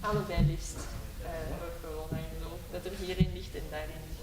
Allebei liefst. Gewoon eigenlijk dat er hierin ligt en daarin ligt.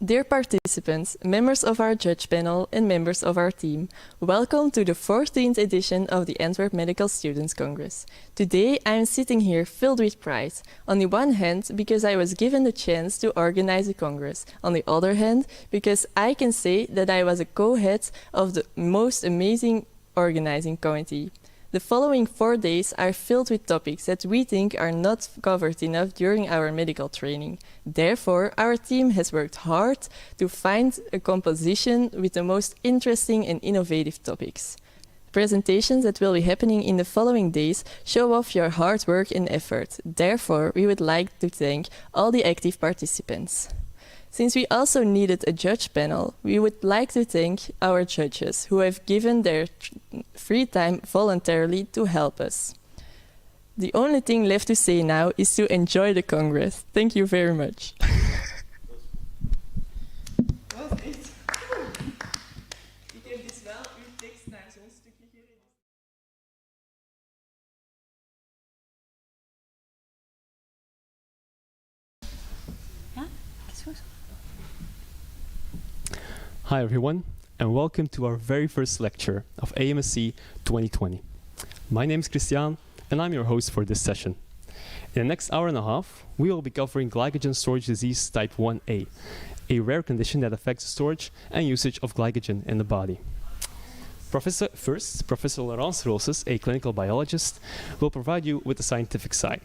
Dear participants, members of our judge panel and members of our team, welcome to the 14th edition of the Antwerp Medical Students Congress. Today I am sitting here filled with pride. On the one hand, because I was given the chance to organize the Congress. On the other hand, because I can say that I was a co-head of the most amazing organizing committee. The following 4 days are filled with topics that we think are not covered enough during our medical training. Therefore, our team has worked hard to find a composition with the most interesting and innovative topics. Presentations that will be happening in the following days show off your hard work and effort. Therefore, we would like to thank all the active participants. Since we also needed a judge panel, we would like to thank our judges who have given their free time voluntarily to help us. The only thing left to say now is to enjoy the Congress. Thank you very much. Hi everyone, and welcome to our very first lecture of AMSC 2020. My name is Christian, and I'm your host for this session. In the next hour and a half, we will be covering glycogen storage disease type 1A, a rare condition that affects the storage and usage of glycogen in the body. Professor Laurence Roosens, a clinical biologist, will provide you with the scientific side.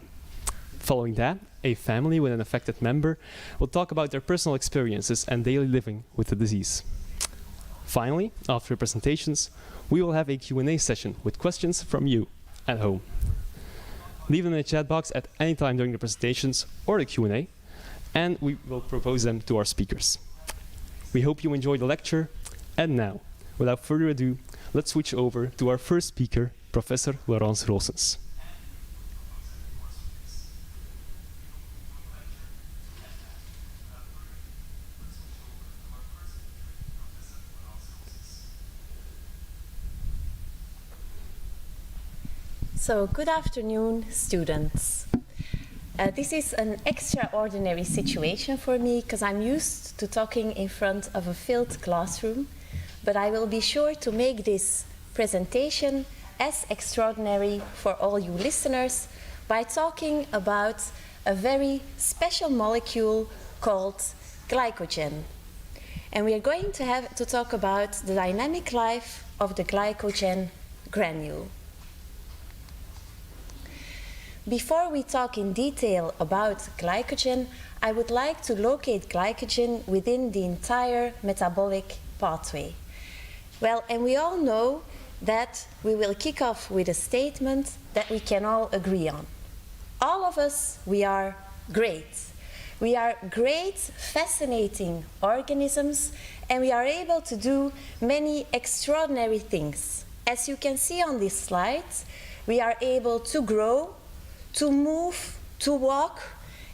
Following that, a family with an affected member will talk about their personal experiences and daily living with the disease. Finally, after presentations, we will have a Q&A session with questions from you at home. Leave them in the chat box at any time during the presentations or the Q&A, and we will propose them to our speakers. We hope you enjoy the lecture, and now, without further ado, let's switch over to our first speaker, Professor Laurence Roosens. So, good afternoon, students. This is an extraordinary situation for me because I'm used to talking in front of a filled classroom, but I will be sure to make this presentation as extraordinary for all you listeners by talking about a very special molecule called glycogen. And we are going to talk about the dynamic life of the glycogen granule. Before we talk in detail about glycogen, I would like to locate glycogen within the entire metabolic pathway. Well, and we all know that we will kick off with a statement that we can all agree on. All of us, we are great. We are great, fascinating organisms, and we are able to do many extraordinary things. As you can see on this slide, we are able to grow, to move, to walk,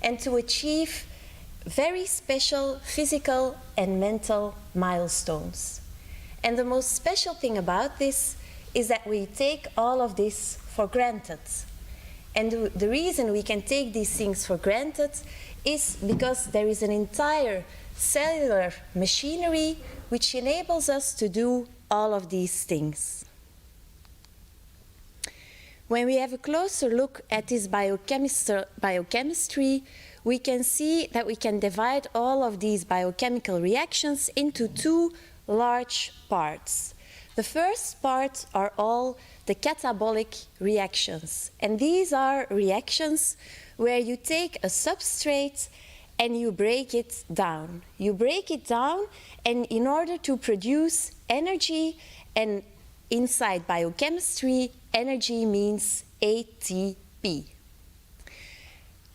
and to achieve very special physical and mental milestones. And the most special thing about this is that we take all of this for granted. And the reason we can take these things for granted is because there is an entire cellular machinery which enables us to do all of these things. When we have a closer look at this biochemistry, we can see that we can divide all of these biochemical reactions into two large parts. The first part are all the catabolic reactions. And these are reactions where you take a substrate and you break it down. You break it down, and in order to produce energy, and inside biochemistry, energy means ATP.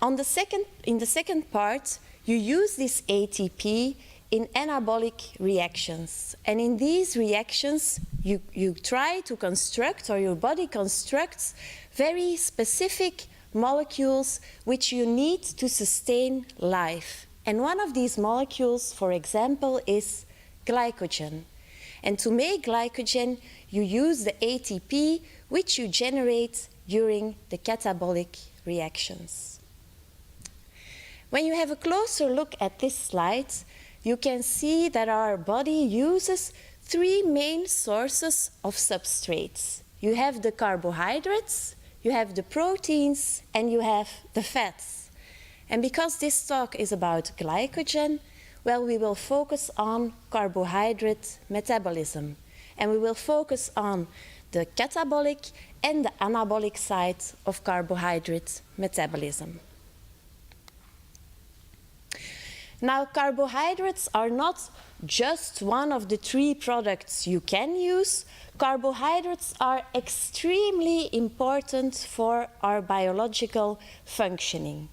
In the second part, you use this ATP in anabolic reactions. And in these reactions, you try to construct, or your body constructs, very specific molecules which you need to sustain life. And one of these molecules, for example, is glycogen. And to make glycogen, you use the ATP, which you generate during the catabolic reactions. When you have a closer look at this slide, you can see that our body uses three main sources of substrates. You have the carbohydrates, you have the proteins, and you have the fats. And because this talk is about glycogen, well, we will focus on carbohydrate metabolism. And we will focus on the catabolic and the anabolic side of carbohydrate metabolism. Now, carbohydrates are not just one of the three products you can use. Carbohydrates are extremely important for our biological functioning.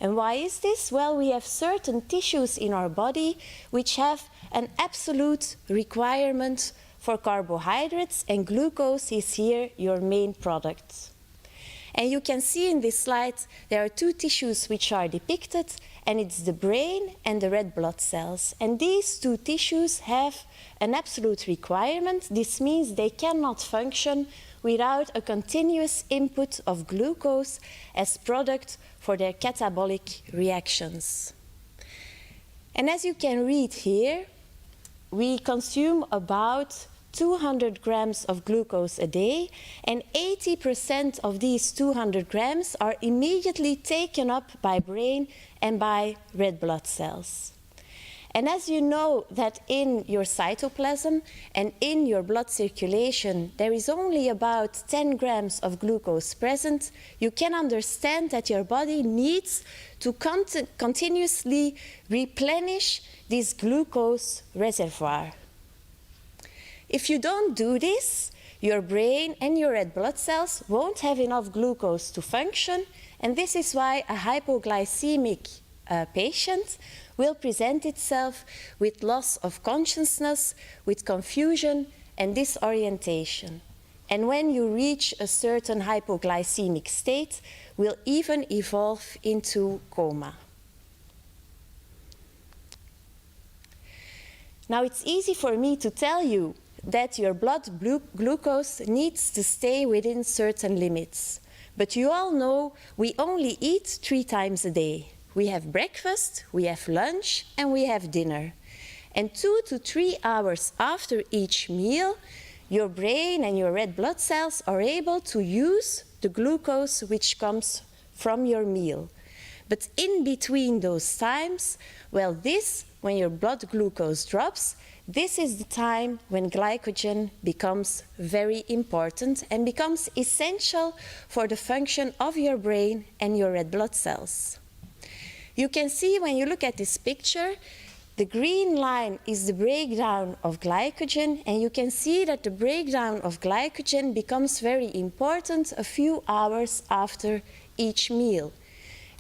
And why is this? Well, we have certain tissues in our body which have an absolute requirement for carbohydrates, and glucose is here your main product. And you can see in this slide there are two tissues which are depicted, and it's the brain and the red blood cells. And these two tissues have an absolute requirement. This means they cannot function without a continuous input of glucose as product for their catabolic reactions. And as you can read here, we consume about 200 grams of glucose a day, and 80% of these 200 grams are immediately taken up by brain and by red blood cells. And as you know that in your cytoplasm and in your blood circulation there is only about 10 grams of glucose present, you can understand that your body needs to continuously replenish this glucose reservoir. If you don't do this, your brain and your red blood cells won't have enough glucose to function, and this is why a hypoglycemic patient will present itself with loss of consciousness, with confusion and disorientation. And when you reach a certain hypoglycemic state, will even evolve into coma. Now, it's easy for me to tell you that your blood glucose needs to stay within certain limits. But you all know we only eat 3 times a day. We have breakfast, we have lunch, and we have dinner. And 2 to 3 hours after each meal, your brain and your red blood cells are able to use the glucose which comes from your meal. But in between those times, well, when your blood glucose drops, this is the time when glycogen becomes very important and becomes essential for the function of your brain and your red blood cells. You can see when you look at this picture, the green line is the breakdown of glycogen, and you can see that the breakdown of glycogen becomes very important a few hours after each meal.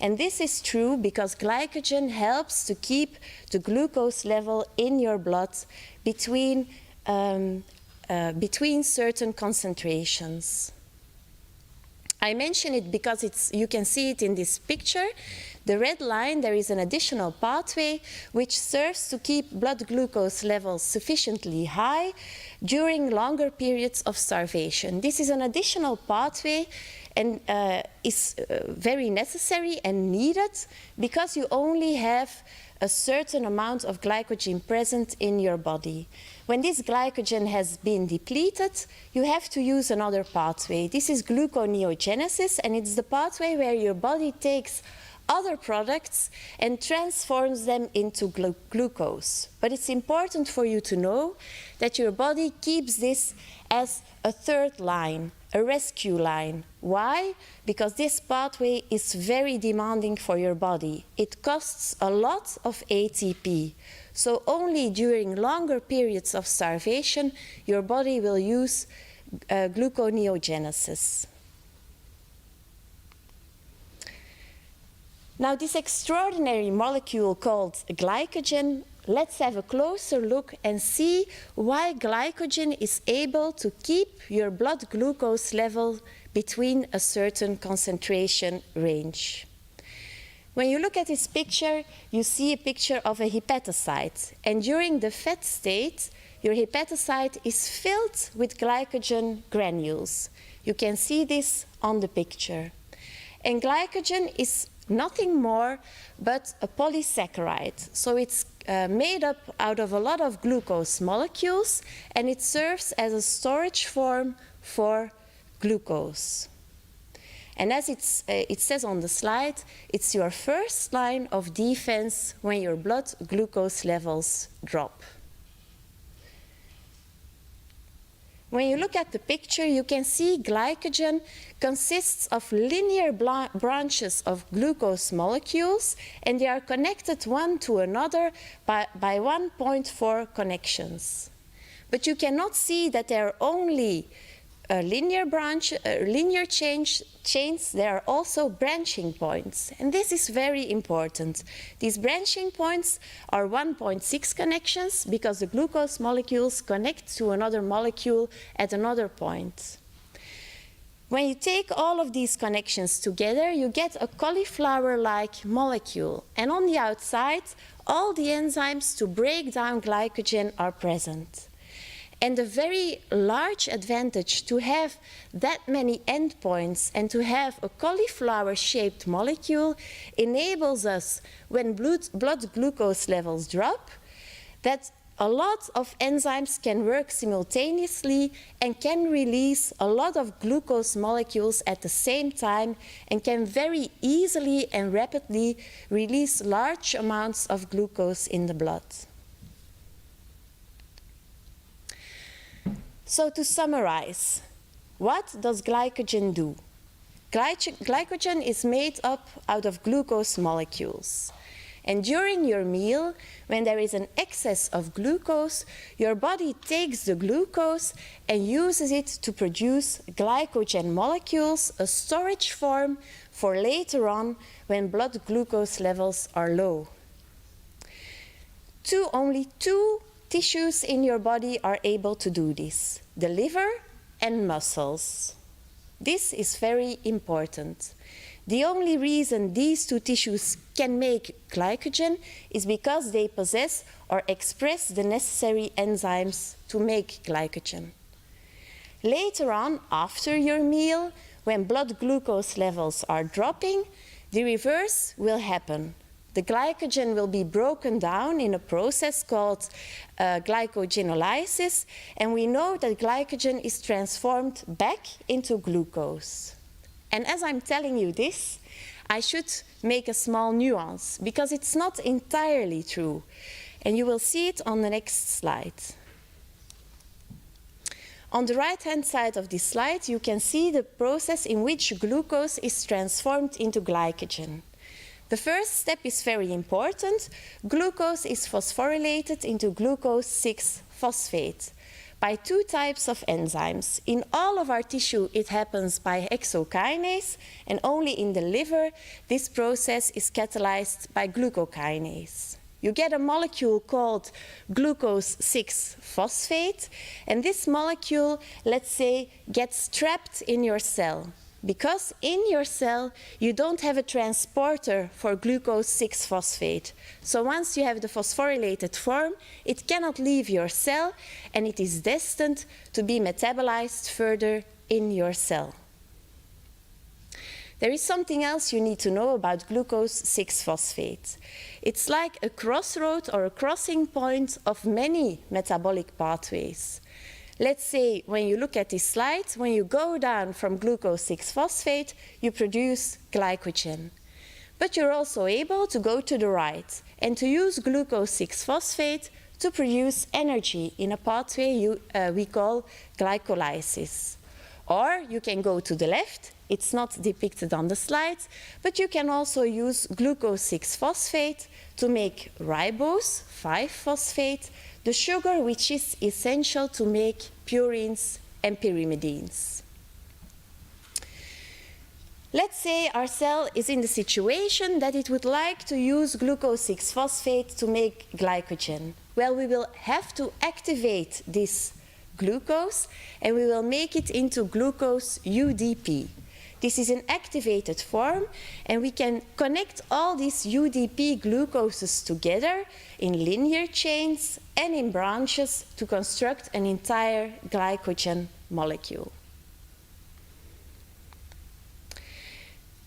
And this is true because glycogen helps to keep the glucose level in your blood between certain concentrations. I mention it because you can see it in this picture. The red line, there is an additional pathway which serves to keep blood glucose levels sufficiently high during longer periods of starvation. This is an additional pathway and is very necessary and needed because you only have a certain amount of glycogen present in your body. When this glycogen has been depleted, you have to use another pathway. This is gluconeogenesis, and it's the pathway where your body takes other products and transforms them into glucose. But it's important for you to know that your body keeps this as a third line, a rescue line. Why? Because this pathway is very demanding for your body. It costs a lot of ATP. So only during longer periods of starvation, your body will use gluconeogenesis. Now, this extraordinary molecule called glycogen, let's have a closer look and see why glycogen is able to keep your blood glucose level between a certain concentration range. When you look at this picture, you see a picture of a hepatocyte. And during the fat state, your hepatocyte is filled with glycogen granules. You can see this on the picture. And glycogen is nothing more but a polysaccharide. So it's made up out of a lot of glucose molecules, and it serves as a storage form for glucose. And as it says on the slide, it's your first line of defense when your blood glucose levels drop. When you look at the picture, you can see glycogen consists of linear branches of glucose molecules, and they are connected one to another by 1.4 connections. But you cannot see that they are only linear chains. There are also branching points, and this is very important. These branching points are 1.6 connections because the glucose molecules connect to another molecule at another point. When you take all of these connections together, you get a cauliflower-like molecule, and on the outside, all the enzymes to break down glycogen are present. And the very large advantage to have that many endpoints and to have a cauliflower-shaped molecule enables us, when blood glucose levels drop, that a lot of enzymes can work simultaneously and can release a lot of glucose molecules at the same time and can very easily and rapidly release large amounts of glucose in the blood. So to summarize, what does glycogen do? Glycogen is made up out of glucose molecules. And during your meal, when there is an excess of glucose, your body takes the glucose and uses it to produce glycogen molecules, a storage form for later on when blood glucose levels are low. Only two tissues in your body are able to do this: the liver and muscles. This is very important. The only reason these two tissues can make glycogen is because they possess or express the necessary enzymes to make glycogen. Later on, after your meal, when blood glucose levels are dropping, the reverse will happen. The glycogen will be broken down in a process called glycogenolysis, and we know that glycogen is transformed back into glucose. And as I'm telling you this, I should make a small nuance, because it's not entirely true, and you will see it on the next slide. On the right-hand side of this slide, you can see the process in which glucose is transformed into glycogen. The first step is very important. Glucose is phosphorylated into glucose 6-phosphate by two types of enzymes. In all of our tissue, it happens by hexokinase, and only in the liver, this process is catalyzed by glucokinase. You get a molecule called glucose 6-phosphate, and this molecule, let's say, gets trapped in your cell. Because in your cell, you don't have a transporter for glucose 6-phosphate. So once you have the phosphorylated form, it cannot leave your cell, and it is destined to be metabolized further in your cell. There is something else you need to know about glucose 6-phosphate. It's like a crossroad or a crossing point of many metabolic pathways. Let's say, when you look at this slide, when you go down from glucose 6-phosphate, you produce glycogen. But you're also able to go to the right and to use glucose 6-phosphate to produce energy in a pathway we call glycolysis. Or you can go to the left. It's not depicted on the slide, but you can also use glucose 6-phosphate to make ribose 5-phosphate, the sugar which is essential to make purines and pyrimidines. Let's say our cell is in the situation that it would like to use glucose 6-phosphate to make glycogen. Well, we will have to activate this glucose, and we will make it into glucose UDP. This is an activated form, and we can connect all these UDP glucoses together in linear chains and in branches to construct an entire glycogen molecule.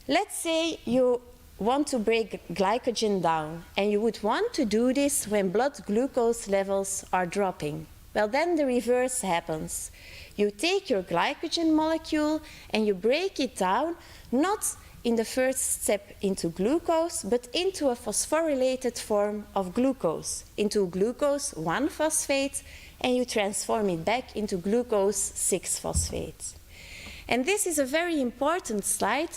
Let's say you want to break glycogen down, and you would want to do this when blood glucose levels are dropping. Well, then the reverse happens. You take your glycogen molecule and you break it down, not in the first step into glucose, but into a phosphorylated form of glucose, into glucose 1-phosphate, and you transform it back into glucose 6-phosphate. And this is a very important slide,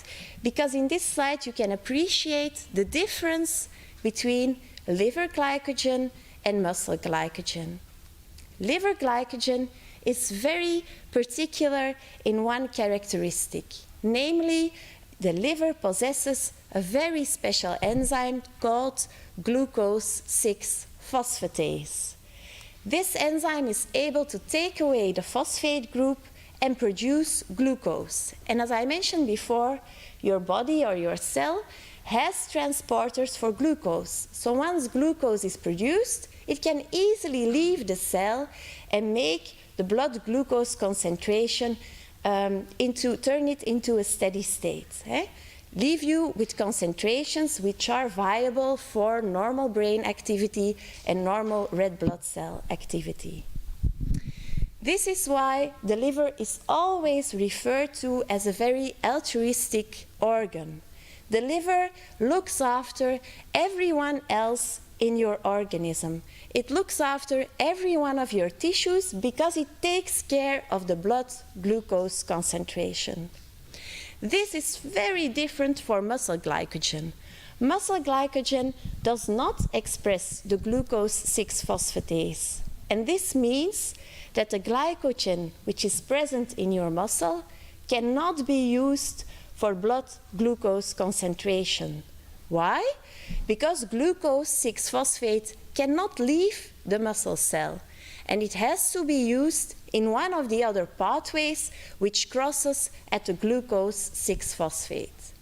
because in this slide you can appreciate the difference between liver glycogen and muscle glycogen. Liver glycogen is very particular in one characteristic, namely the liver possesses a very special enzyme called glucose 6-phosphatase. This enzyme is able to take away the phosphate group and produce glucose. And as I mentioned before, your body or your cell has transporters for glucose. So once glucose is produced, it can easily leave the cell and make the blood glucose concentration turn it into a steady state. Leave you with concentrations which are viable for normal brain activity and normal red blood cell activity. This is why the liver is always referred to as a very altruistic organ. The liver looks after everyone else in your organism. It looks after every one of your tissues because it takes care of the blood glucose concentration. This is very different for muscle glycogen. Muscle glycogen does not express the glucose 6-phosphatase. And this means that the glycogen which is present in your muscle cannot be used for blood glucose concentration. Why? Because glucose 6-phosphate cannot leave the muscle cell, and it has to be used in one of the other pathways which crosses at the glucose 6-phosphate.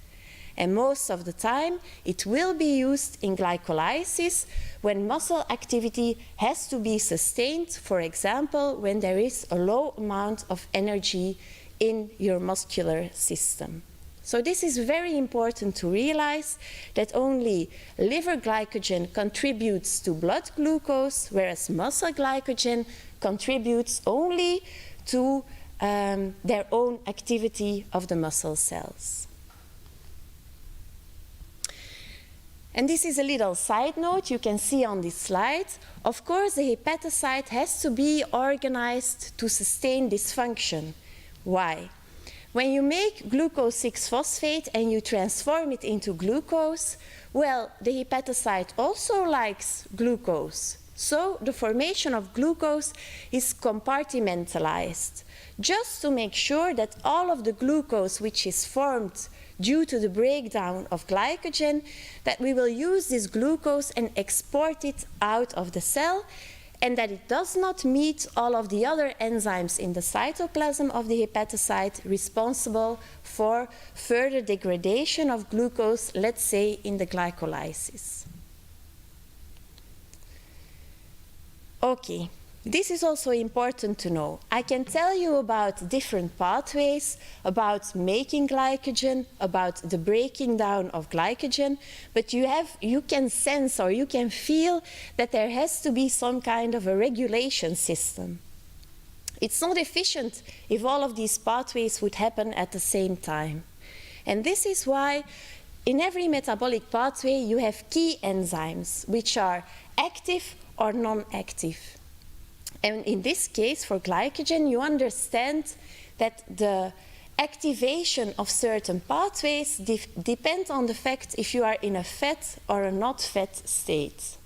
And most of the time it will be used in glycolysis when muscle activity has to be sustained, for example, when there is a low amount of energy in your muscular system. So this is very important to realize, that only liver glycogen contributes to blood glucose, whereas muscle glycogen contributes only to their own activity of the muscle cells. And this is a little side note you can see on this slide. Of course, the hepatocyte has to be organized to sustain this function. Why? When you make glucose 6-phosphate and you transform it into glucose, well, the hepatocyte also likes glucose. So the formation of glucose is compartmentalized, just to make sure that all of the glucose which is formed due to the breakdown of glycogen, that we will use this glucose and export it out of the cell, and that it does not meet all of the other enzymes in the cytoplasm of the hepatocyte responsible for further degradation of glucose, let's say in the glycolysis. Okay. This is also important to know. I can tell you about different pathways, about making glycogen, about the breaking down of glycogen, but you can sense or you can feel that there has to be some kind of a regulation system. It's not efficient if all of these pathways would happen at the same time. And this is why in every metabolic pathway you have key enzymes which are active or non-active. And in this case, for glycogen, you understand that the activation of certain pathways depend on the fact if you are in a fat or a not fat state.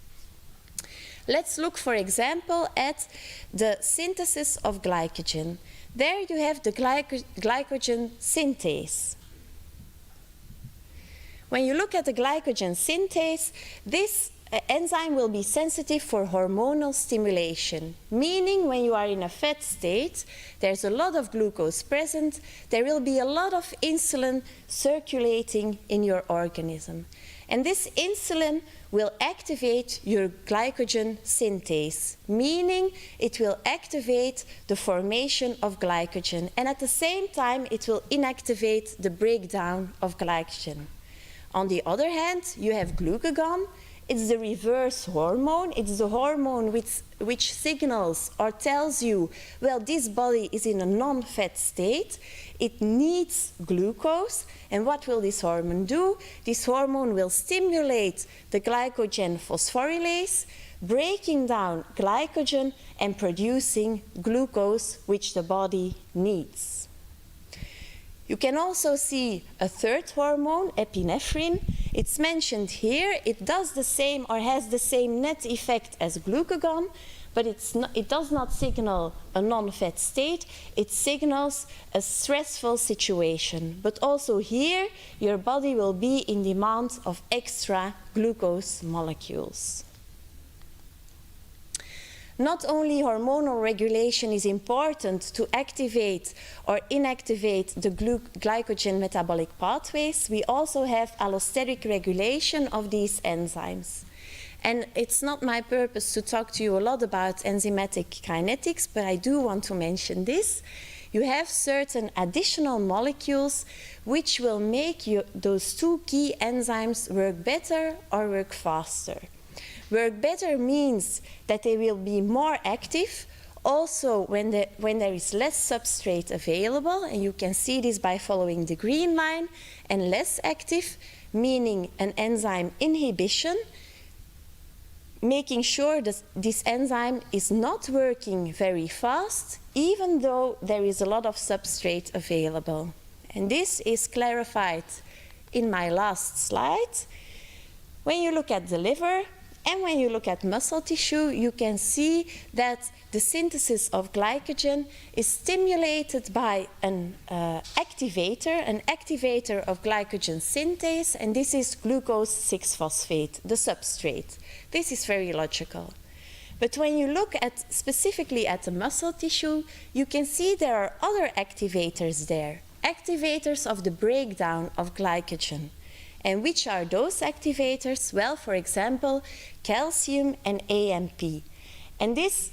Let's look, for example, at the synthesis of glycogen. There you have the glycogen synthase. When you look at the glycogen synthase, this enzyme will be sensitive for hormonal stimulation, meaning when you are in a fat state, there's a lot of glucose present, there will be a lot of insulin circulating in your organism. And this insulin will activate your glycogen synthase, meaning it will activate the formation of glycogen, and at the same time it will inactivate the breakdown of glycogen. On the other hand, you have glucagon. It's the reverse hormone. It's the hormone which signals or tells you, well, this body is in a non-fat state. It needs glucose. And what will this hormone do? This hormone will stimulate the glycogen phosphorylase, breaking down glycogen and producing glucose, which the body needs. You can also see a third hormone, epinephrine. It's mentioned here. It does the same or has the same net effect as glucagon, but it does not signal a non-fat state. It signals a stressful situation. But also here, your body will be in demand of extra glucose molecules. Not only hormonal regulation is important to activate or inactivate the glycogen metabolic pathways, we also have allosteric regulation of these enzymes. And it's not my purpose to talk to you a lot about enzymatic kinetics, but I do want to mention this. You have certain additional molecules which will make those two key enzymes work better or work faster. Work better means that they will be more active, also when there is less substrate available, and you can see this by following the green line, and less active, meaning an enzyme inhibition, making sure that this enzyme is not working very fast, even though there is a lot of substrate available. And this is clarified in my last slide. When you look at the liver, and when you look at muscle tissue, you can see that the synthesis of glycogen is stimulated by an activator of glycogen synthase, and this is glucose 6-phosphate, the substrate. This is very logical. But when you look specifically at the muscle tissue, you can see there are other activators there, activators of the breakdown of glycogen. And which are those activators? Well, for example, calcium and AMP. And this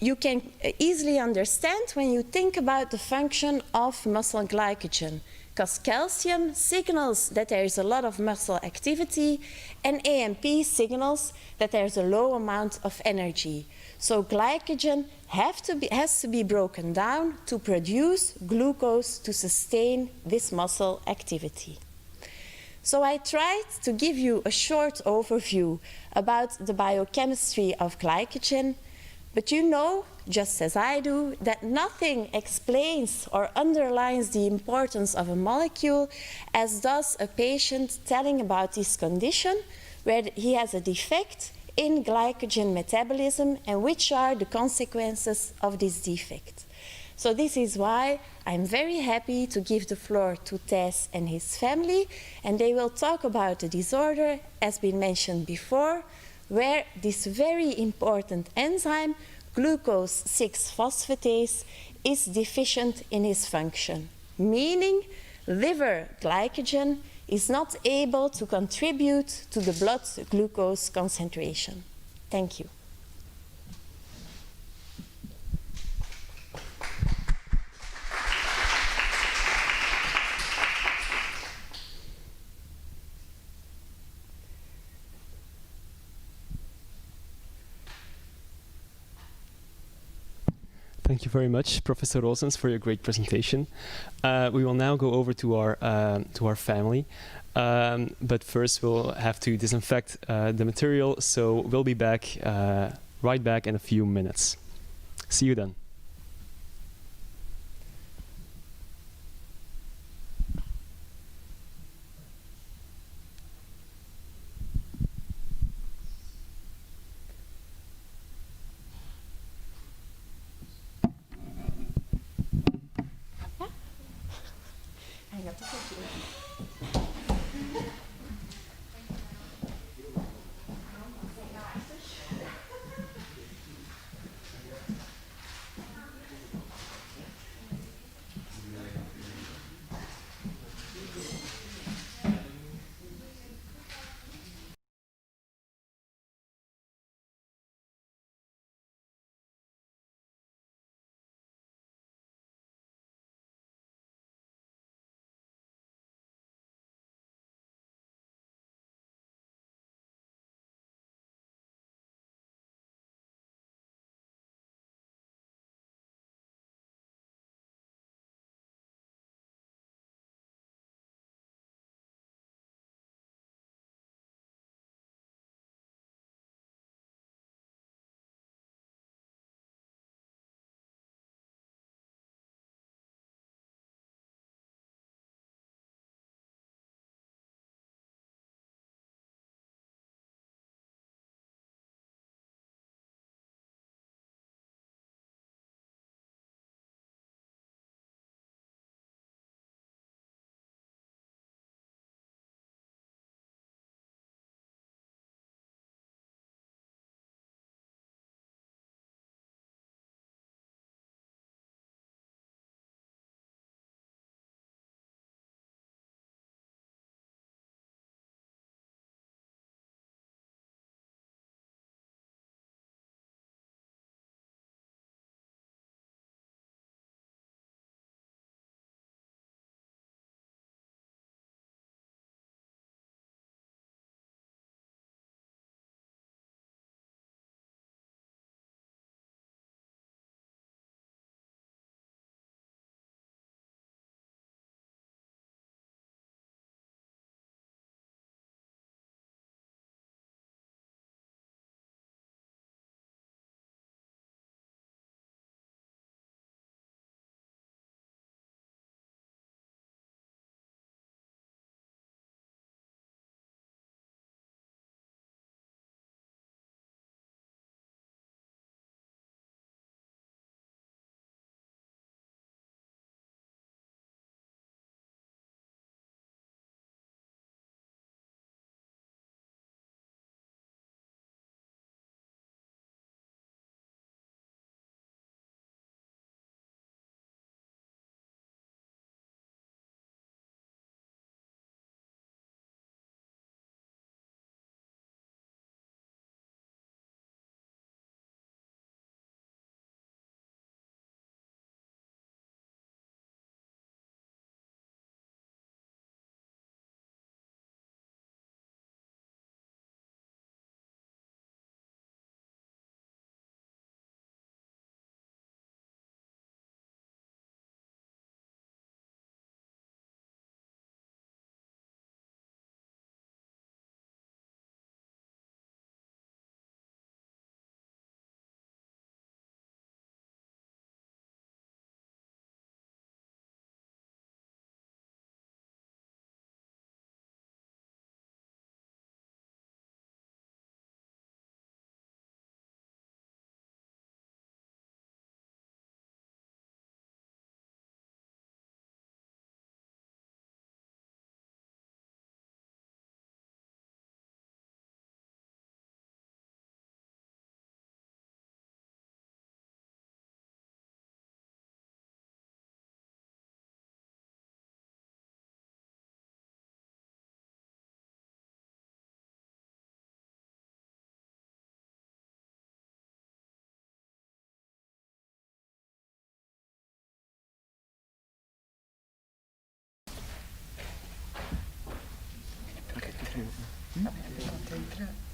you can easily understand when you think about the function of muscle glycogen, because calcium signals that there is a lot of muscle activity, and AMP signals that there's a low amount of energy. So glycogen has to be broken down to produce glucose to sustain this muscle activity. So I tried to give you a short overview about the biochemistry of glycogen, but you know, just as I do, that nothing explains or underlines the importance of a molecule as does a patient telling about this condition where he has a defect in glycogen metabolism and which are the consequences of this defect. So this is why I'm very happy to give the floor to Thijs and his family, and they will talk about the disorder, as been mentioned before, where this very important enzyme, glucose 6-phosphatase, is deficient in its function, meaning liver glycogen is not able to contribute to the blood glucose concentration. Thank you. Thank you very much, Professor Roosens, for your great presentation. We will now go over to our family, but first we'll have to disinfect the material. So we'll be back, right back in a few minutes. See you then.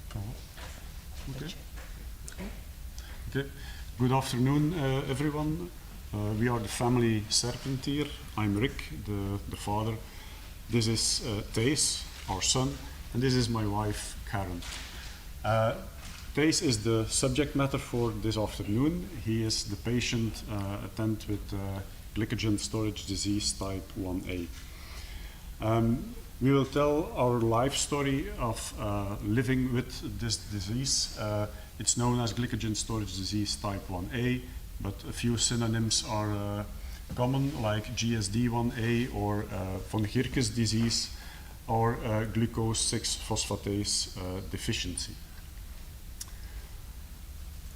Okay. Okay. Good afternoon, everyone. We are the family Serpent here. I'm Rick, the father. This is Thijs, our son, and this is my wife, Karen. Thijs is the subject matter for this afternoon. He is the patient attended with glycogen storage disease type 1A. We will tell our life story of living with this disease. It's known as glycogen storage disease type 1A, but a few synonyms are common, like GSD1A or von Gierke's disease, or glucose 6-phosphatase deficiency.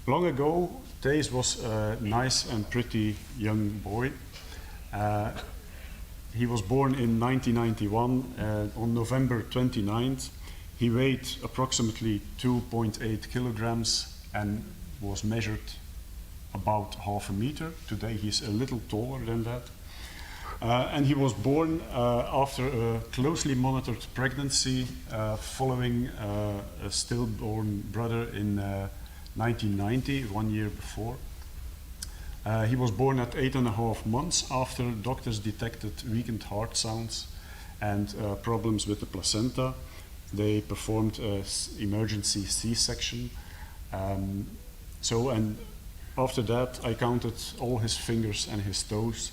Long ago, Thijs was a nice and pretty young boy. He was born in 1991. On November 29th, he weighed approximately 2.8 kilograms and was measured about half a meter. Today he's a little taller than that. And he was born after a closely monitored pregnancy following a stillborn brother in 1990, 1 year before. He was born at 8.5 months after doctors detected weakened heart sounds and problems with the placenta. They performed an emergency C-section. And after that, I counted all his fingers and his toes.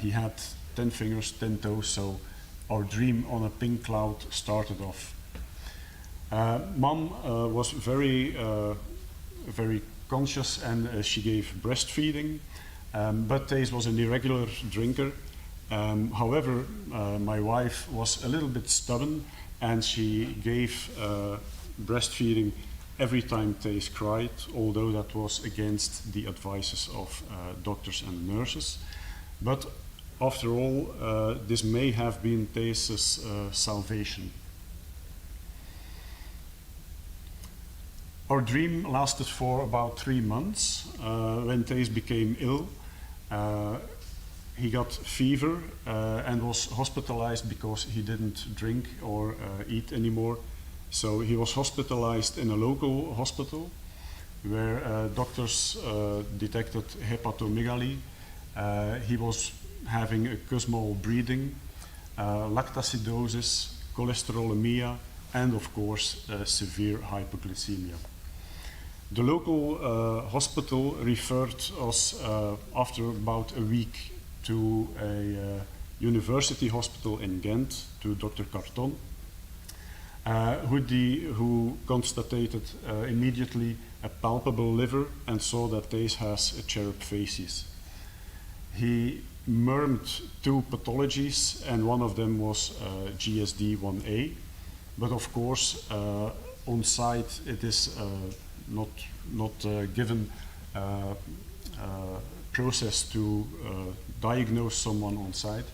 He had 10 fingers, 10 toes, so our dream on a pink cloud started off. Mom was very conscious, and she gave breastfeeding, but Thijs was an irregular drinker. However, my wife was a little bit stubborn, and she gave breastfeeding every time Thijs cried, although that was against the advices of doctors and nurses. But after all, this may have been Thijs's salvation. Our dream lasted for about 3 months. When Thijs became ill, he got fever and was hospitalized because he didn't drink or eat anymore. So he was hospitalized in a local hospital where doctors detected hepatomegaly. He was having acusmal bleeding, lactacidosis, cholesterolemia, and of course severe hypoglycemia. The local hospital referred us after about a week to a university hospital in Ghent, to Dr. Carton, who constated immediately a palpable liver and saw that Thijs has a cherub facies. He murmured 2 pathologies, and one of them was GSD1A, but of course on site it is not given process to diagnose someone on site.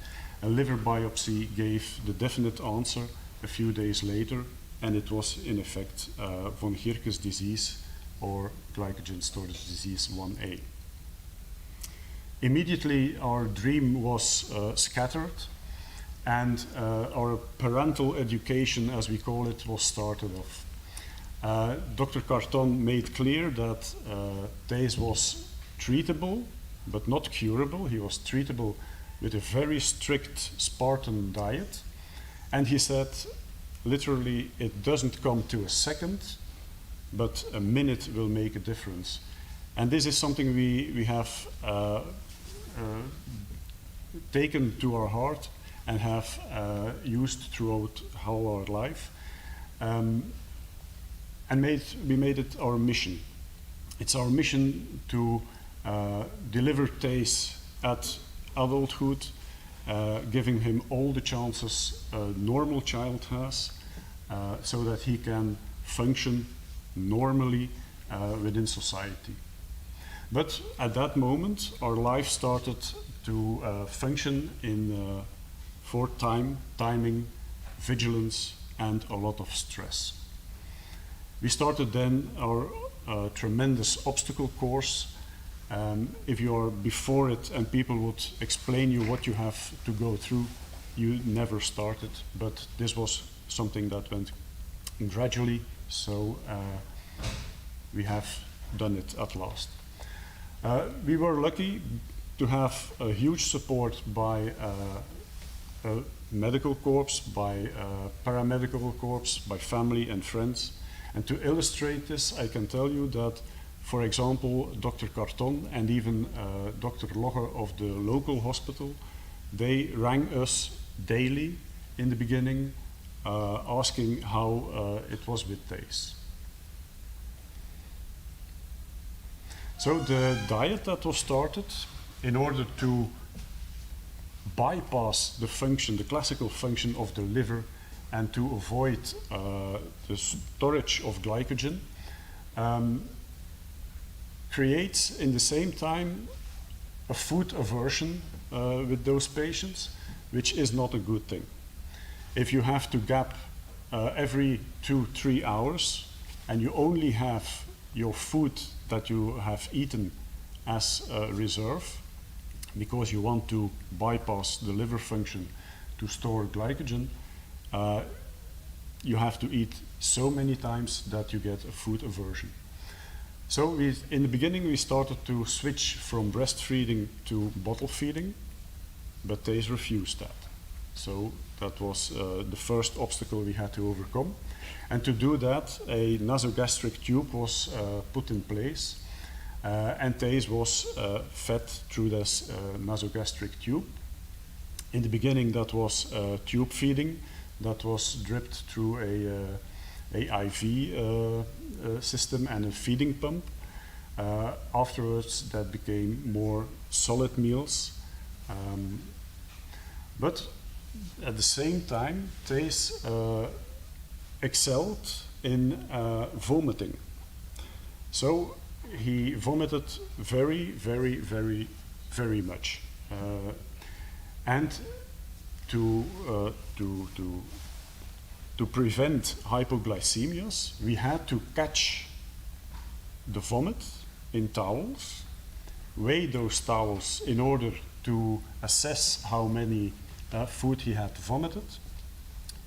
A liver biopsy gave the definite answer a few days later, and it was in effect von Gierke's disease, or glycogen storage disease 1A. Immediately our dream was scattered, and our parental education, as we call it, was started off. Dr. Carton made clear that Thijs was treatable, but not curable. He was treatable with a very strict Spartan diet. And he said, literally, it doesn't come to a second, but a minute will make a difference. And this is something we have taken to our heart and have used throughout our life. And we made it our mission. It's our mission to deliver Thijs at adulthood, giving him all the chances a normal child has, so that he can function normally within society. But at that moment, our life started to function for timing, vigilance, and a lot of stress. We started then our tremendous obstacle course. If you are before it and people would explain you what you have to go through, you never started. But this was something that went gradually So we have done it at last. We were lucky to have a huge support by medical corps, by paramedical corps, by family and friends. And to illustrate this, I can tell you that, for example, Dr. Carton and even Dr. Logge of the local hospital, they rang us daily in the beginning, asking how it was with Thijs. So the diet that was started in order to bypass the function, the classical function of the liver, and to avoid the storage of glycogen, creates in the same time a food aversion with those patients, which is not a good thing. If you have to gap every 2-3 hours and you only have your food that you have eaten as a reserve, because you want to bypass the liver function to store glycogen, you have to eat so many times that you get a food aversion. So in the beginning we started to switch from breastfeeding to bottle feeding, but Thijs refused that. So that was the first obstacle we had to overcome. And to do that, a nasogastric tube was put in place, and Thijs was fed through this nasogastric tube. In the beginning that was tube feeding, that was dripped through a IV system and a feeding pump. Afterwards that became more solid meals. But at the same time, Thijs excelled in vomiting. So he vomited very, very, very, very much. And to prevent hypoglycemias, we had to catch the vomit in towels, weigh those towels in order to assess how many food he had vomited,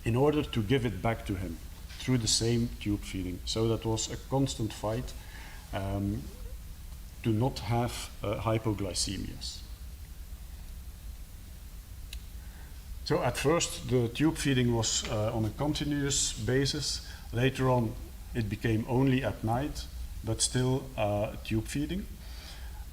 in order to give it back to him through the same tube feeding. So that was a constant fight to not have hypoglycemias. So at first the tube feeding was on a continuous basis. Later on it became only at night, but still tube feeding.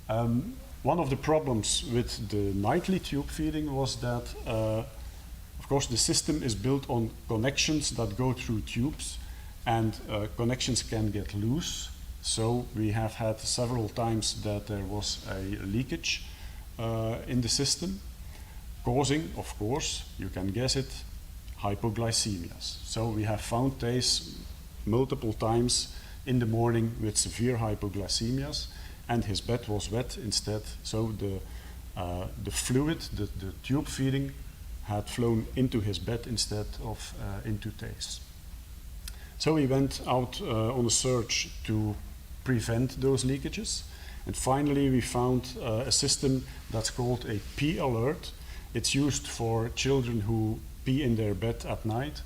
One of the problems with the nightly tube feeding was that of course the system is built on connections that go through tubes, and connections can get loose. So we have had several times that there was a leakage in the system, causing, of course, you can guess it, hypoglycemias. So we have found Thijs multiple times in the morning with severe hypoglycemias, and his bed was wet instead. So the fluid, the tube feeding, had flown into his bed instead of into Thijs. So we went out on a search to prevent those leakages, and finally we found a system that's called a pee alert. It's used for children who pee in their bed at night,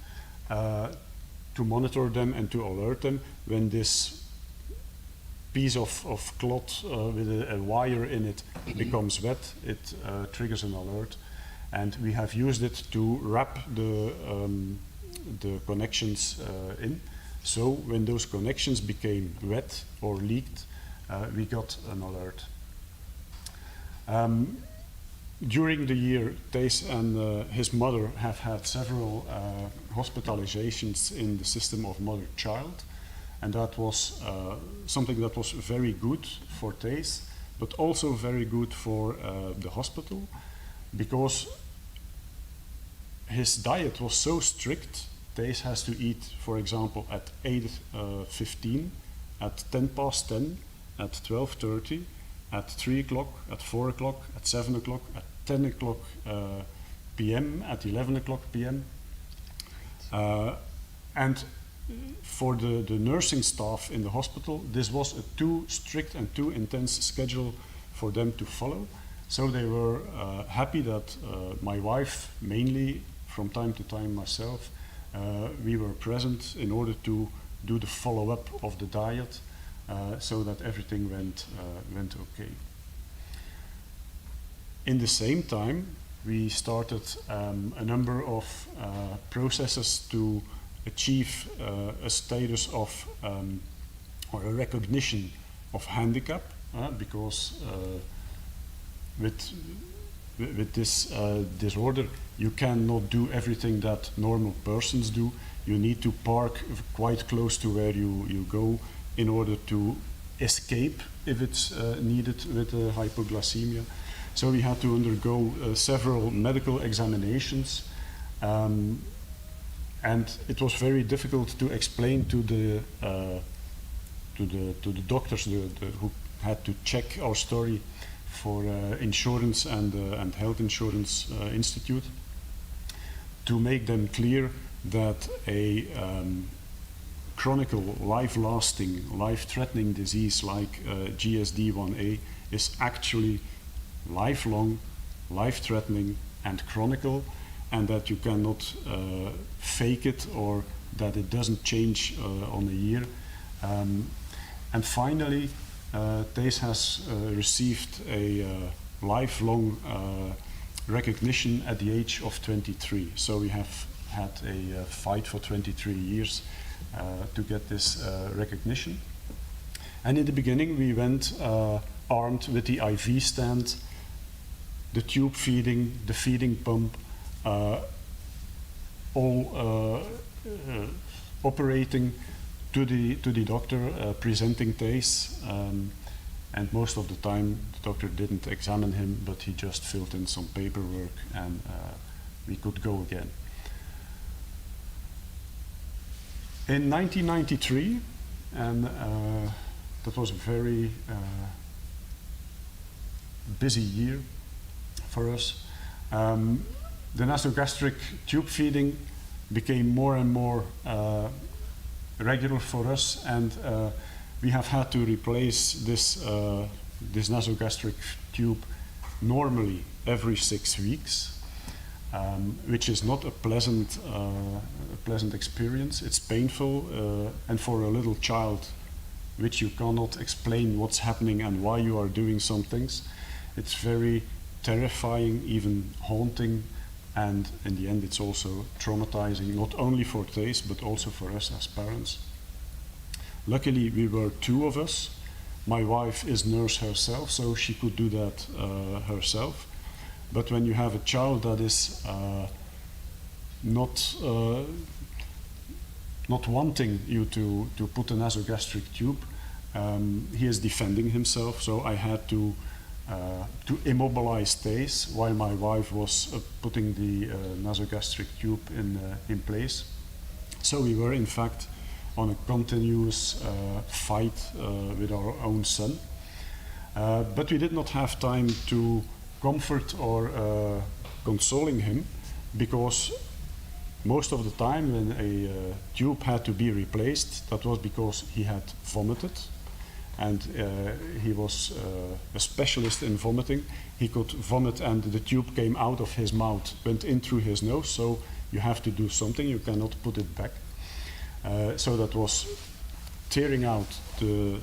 to monitor them and to alert them when this piece of cloth with a wire in it becomes wet. It triggers an alert, and we have used it to wrap the connections in. So when those connections became wet or leaked, we got an alert. During the year, Thijs and his mother have had several hospitalizations in the system of mother-child, and that was something that was very good for Thijs, but also very good for the hospital, because his diet was so strict. Thijs has to eat, for example, at 8:15, at 10:10, at 12:30, at 3 o'clock, at 4 o'clock, at 7 o'clock, at 10 o'clock p.m., at 11 o'clock p.m. And for the nursing staff in the hospital, this was a too strict and too intense schedule for them to follow. So they were happy that my wife, mainly from time to time myself, we were present in order to do the follow-up of the diet so that everything went okay. In the same time, we started a number of processes to achieve a status of or a recognition of handicap, because with this disorder you cannot do everything that normal persons do. You need to park quite close to where you go in order to escape if it's needed with hypoglycemia. So we had to undergo several medical examinations, and it was very difficult to explain to the doctors who had to check our story for insurance and health insurance institute, to make them clear that a chronic, life-lasting, life-threatening disease like GSD1A is actually lifelong, life-threatening and chronic, and that you cannot fake it, or that it doesn't change on a year. And finally, TACE has received a lifelong recognition at the age of 23. So we have had a fight for 23 years to get this recognition. And in the beginning, we went armed with the IV stand, the tube feeding, the feeding pump, all operating to the doctor, presenting TACE, and most of the time the doctor didn't examine him, but he just filled in some paperwork, and we could go again. In 1993, and that was a very busy year for us, the nasogastric tube feeding became more and more regular for us, and we have had to replace this nasogastric tube normally every 6 weeks, which is not a pleasant experience. It's painful, and for a little child, which you cannot explain what's happening and why you are doing some things, it's very terrifying, even haunting, and in the end it's also traumatizing, not only for TACE but also for us as parents. Luckily we were 2 of us. My wife is nurse herself, so she could do that herself. But when you have a child that is not wanting you to put a nasogastric tube, he is defending himself, so I had to immobilize TACE while my wife was putting the nasogastric tube in place. So we were in fact on a continuous fight with our own son. But we did not have time to comfort or consoling him, because most of the time when a tube had to be replaced, that was because he had vomited. And he was a specialist in vomiting. He could vomit and the tube came out of his mouth, went in through his nose, so you have to do something, you cannot put it back. So that was tearing out the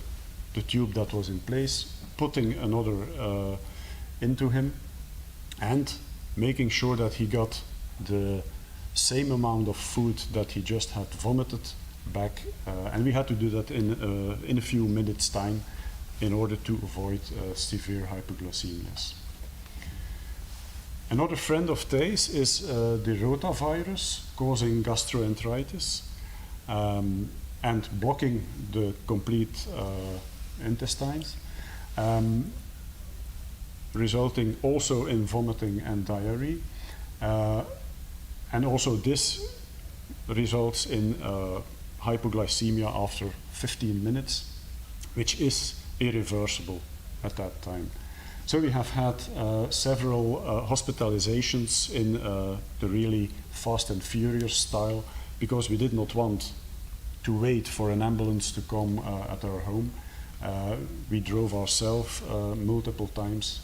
tube that was in place, putting another into him, and making sure that he got the same amount of food that he just had vomited back, and we had to do that in a few minutes time in order to avoid severe hypoglycemias. Another friend of TACE is the rotavirus, causing gastroenteritis and blocking the complete intestines, resulting also in vomiting and diarrhea, and also this results in hypoglycemia after 15 minutes, which is irreversible at that time. So we have had several hospitalizations in the really fast and furious style, because we did not want to wait for an ambulance to come at our home. We drove ourselves multiple times,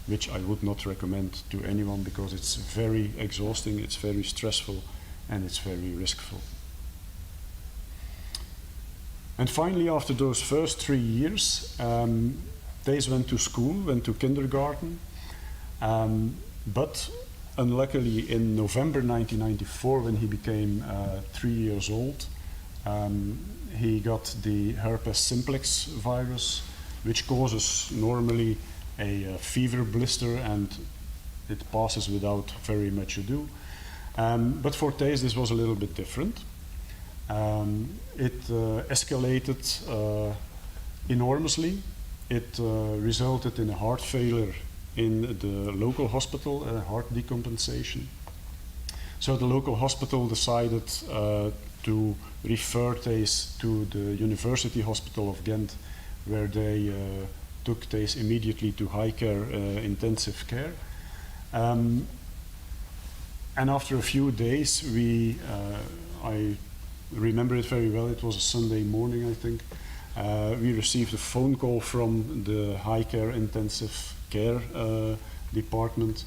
which I would not recommend to anyone, because it's very exhausting, it's very stressful, and it's very riskful. And finally, after those first 3 years, Thijs went to school, went to kindergarten, but unluckily in November 1994, when he became 3 years old, he got the herpes simplex virus, which causes normally a fever blister, and it passes without very much ado. But for Thijs this was a little bit different. It escalated enormously. It resulted in a heart failure in the local hospital, heart decompensation. So the local hospital decided to refer Thijs to the University Hospital of Ghent, where they took Thijs immediately to high care intensive care. And after a few days, I remember it very well, it was a Sunday morning, I think. We received a phone call from the high care intensive care department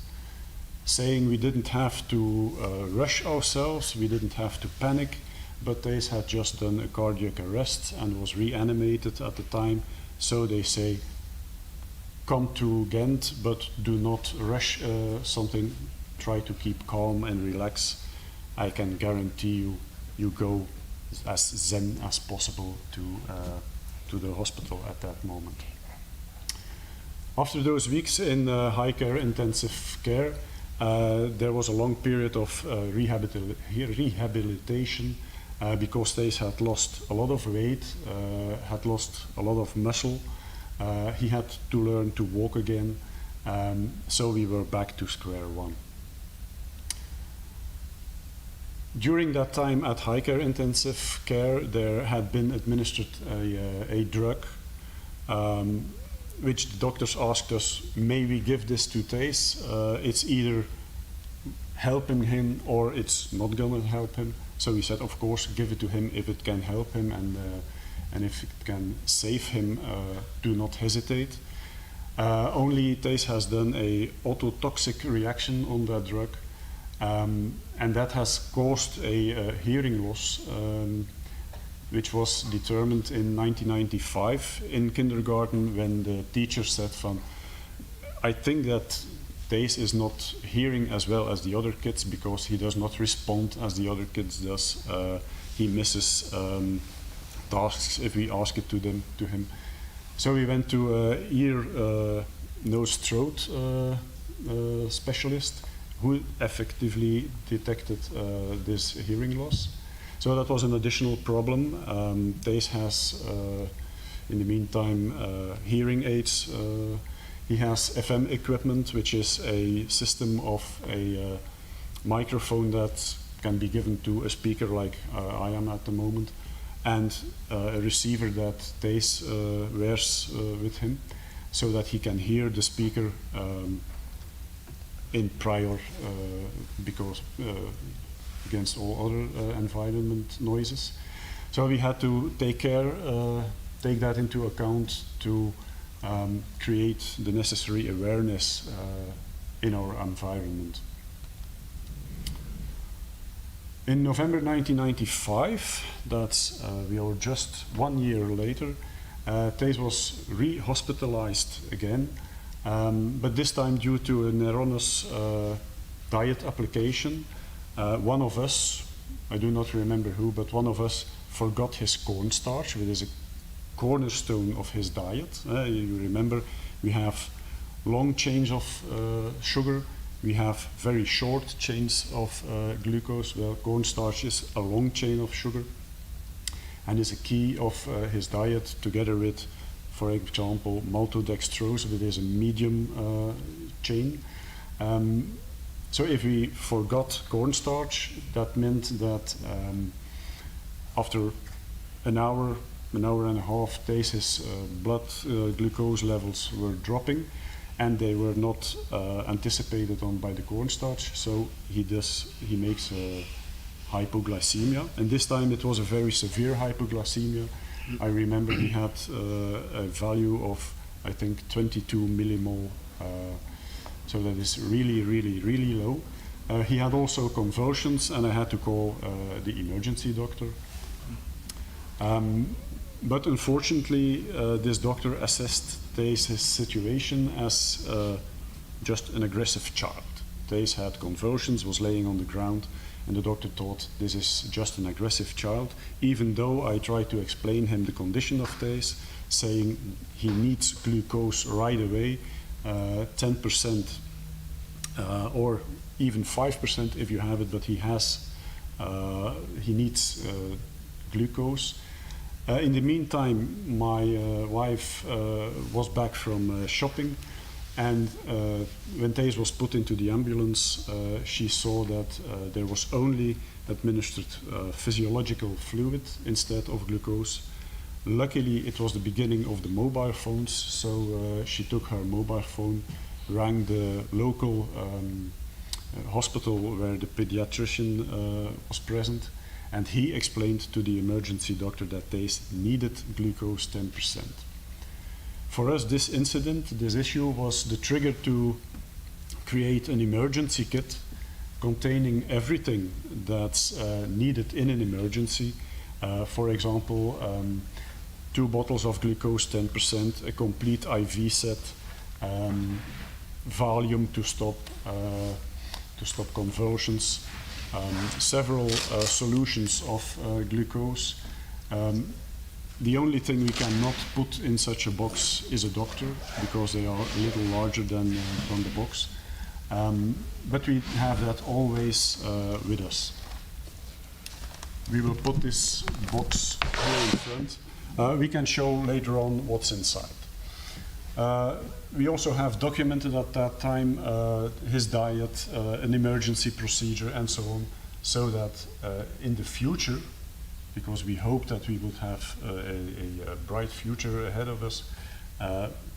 saying we didn't have to rush ourselves, we didn't have to panic, but Thijs had just done a cardiac arrest and was reanimated at the time. So they say, come to Ghent, but do not rush something, try to keep calm and relax. I can guarantee you, you go as zen as possible to the hospital at that moment. After those weeks in high care intensive care, there was a long period of rehabilitation because Thijs had lost a lot of weight, had lost a lot of muscle. He had to learn to walk again, so we were back to square one. During that time at high care intensive care, there had been administered a drug which the doctors asked us, may we give this to Thijs? It's either helping him or it's not going to help him. So we said, of course, give it to him if it can help him, and if it can save him, do not hesitate. Only Thijs has done a ototoxic reaction on that drug, and that has caused a hearing loss, which was determined in 1995 in kindergarten, when the teacher said, I think that Thijs is not hearing as well as the other kids because he does not respond as the other kids does. He misses tasks if we ask it to him. So we went to a ear, nose, throat specialist who effectively detected this hearing loss. So that was an additional problem. Thijs has, in the meantime, hearing aids. He has FM equipment, which is a system of a microphone that can be given to a speaker like I am at the moment, and a receiver that Thijs wears with him, so that he can hear the speaker in prior, because against all other environment noises. So we had to take that into account to create the necessary awareness in our environment. In November 1995, that's we are just 1 year later, Thijs was re-hospitalized again, but this time due to an erroneous diet application. One of us, I do not remember who, but one of us forgot his cornstarch, which is a cornerstone of his diet. You remember, we have long chains of sugar, we have very short chains of glucose. Well, cornstarch is a long chain of sugar and is a key of his diet, together with, for example, maltodextrose, which is a medium chain. So if we forgot cornstarch, that meant that after an hour and a half, Thijs' blood glucose levels were dropping, and they were not anticipated on by the cornstarch. So he makes hypoglycemia, and this time it was a very severe hypoglycemia. I remember he had a value of, I think, 22 millimole. So that is really, really, really low. He had also convulsions, and I had to call the emergency doctor. But unfortunately, this doctor assessed Thijs' situation as just an aggressive child. Thijs had convulsions, was laying on the ground, and the doctor thought this is just an aggressive child, even though I tried to explain him the condition of Thijs, saying he needs glucose right away, 10% or even 5% if you have it, but he needs glucose. In the meantime, my wife was back from shopping, and when Thijs was put into the ambulance, she saw that there was only administered physiological fluid instead of glucose. Luckily, it was the beginning of the mobile phones, so she took her mobile phone, rang the local hospital where the pediatrician was present, and he explained to the emergency doctor that Thijs needed glucose 10%. For us, this incident, this issue, was the trigger to create an emergency kit containing everything that's needed in an emergency. For example, 2 bottles of glucose 10%, a complete IV set, Valium to stop convulsions, several solutions of glucose. The only thing we cannot put in such a box is a doctor, because they are a little larger than the box. But we have that always with us. We will put this box here in front. We can show later on what's inside. We also have documented at that time his diet, an emergency procedure, and so on, so that in the future, because we hope that we would have a bright future ahead of us,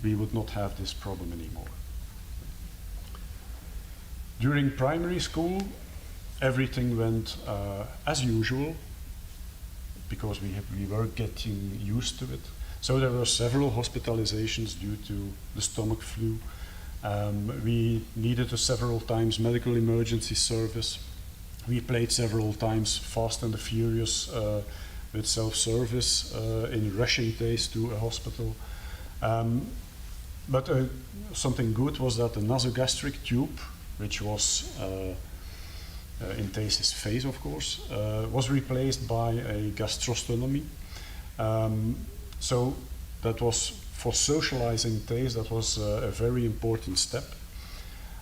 we would not have this problem anymore. During primary school, everything went as usual, because we were getting used to it. So there were several hospitalizations due to the stomach flu. We needed several times medical emergency service. We played several times Fast and the Furious with self-service in rushing days to a hospital. But something good was that the nasogastric tube, which was in Thijs' face, of course, was replaced by a gastrostomy. So that was, for socializing Thijs, that was a very important step.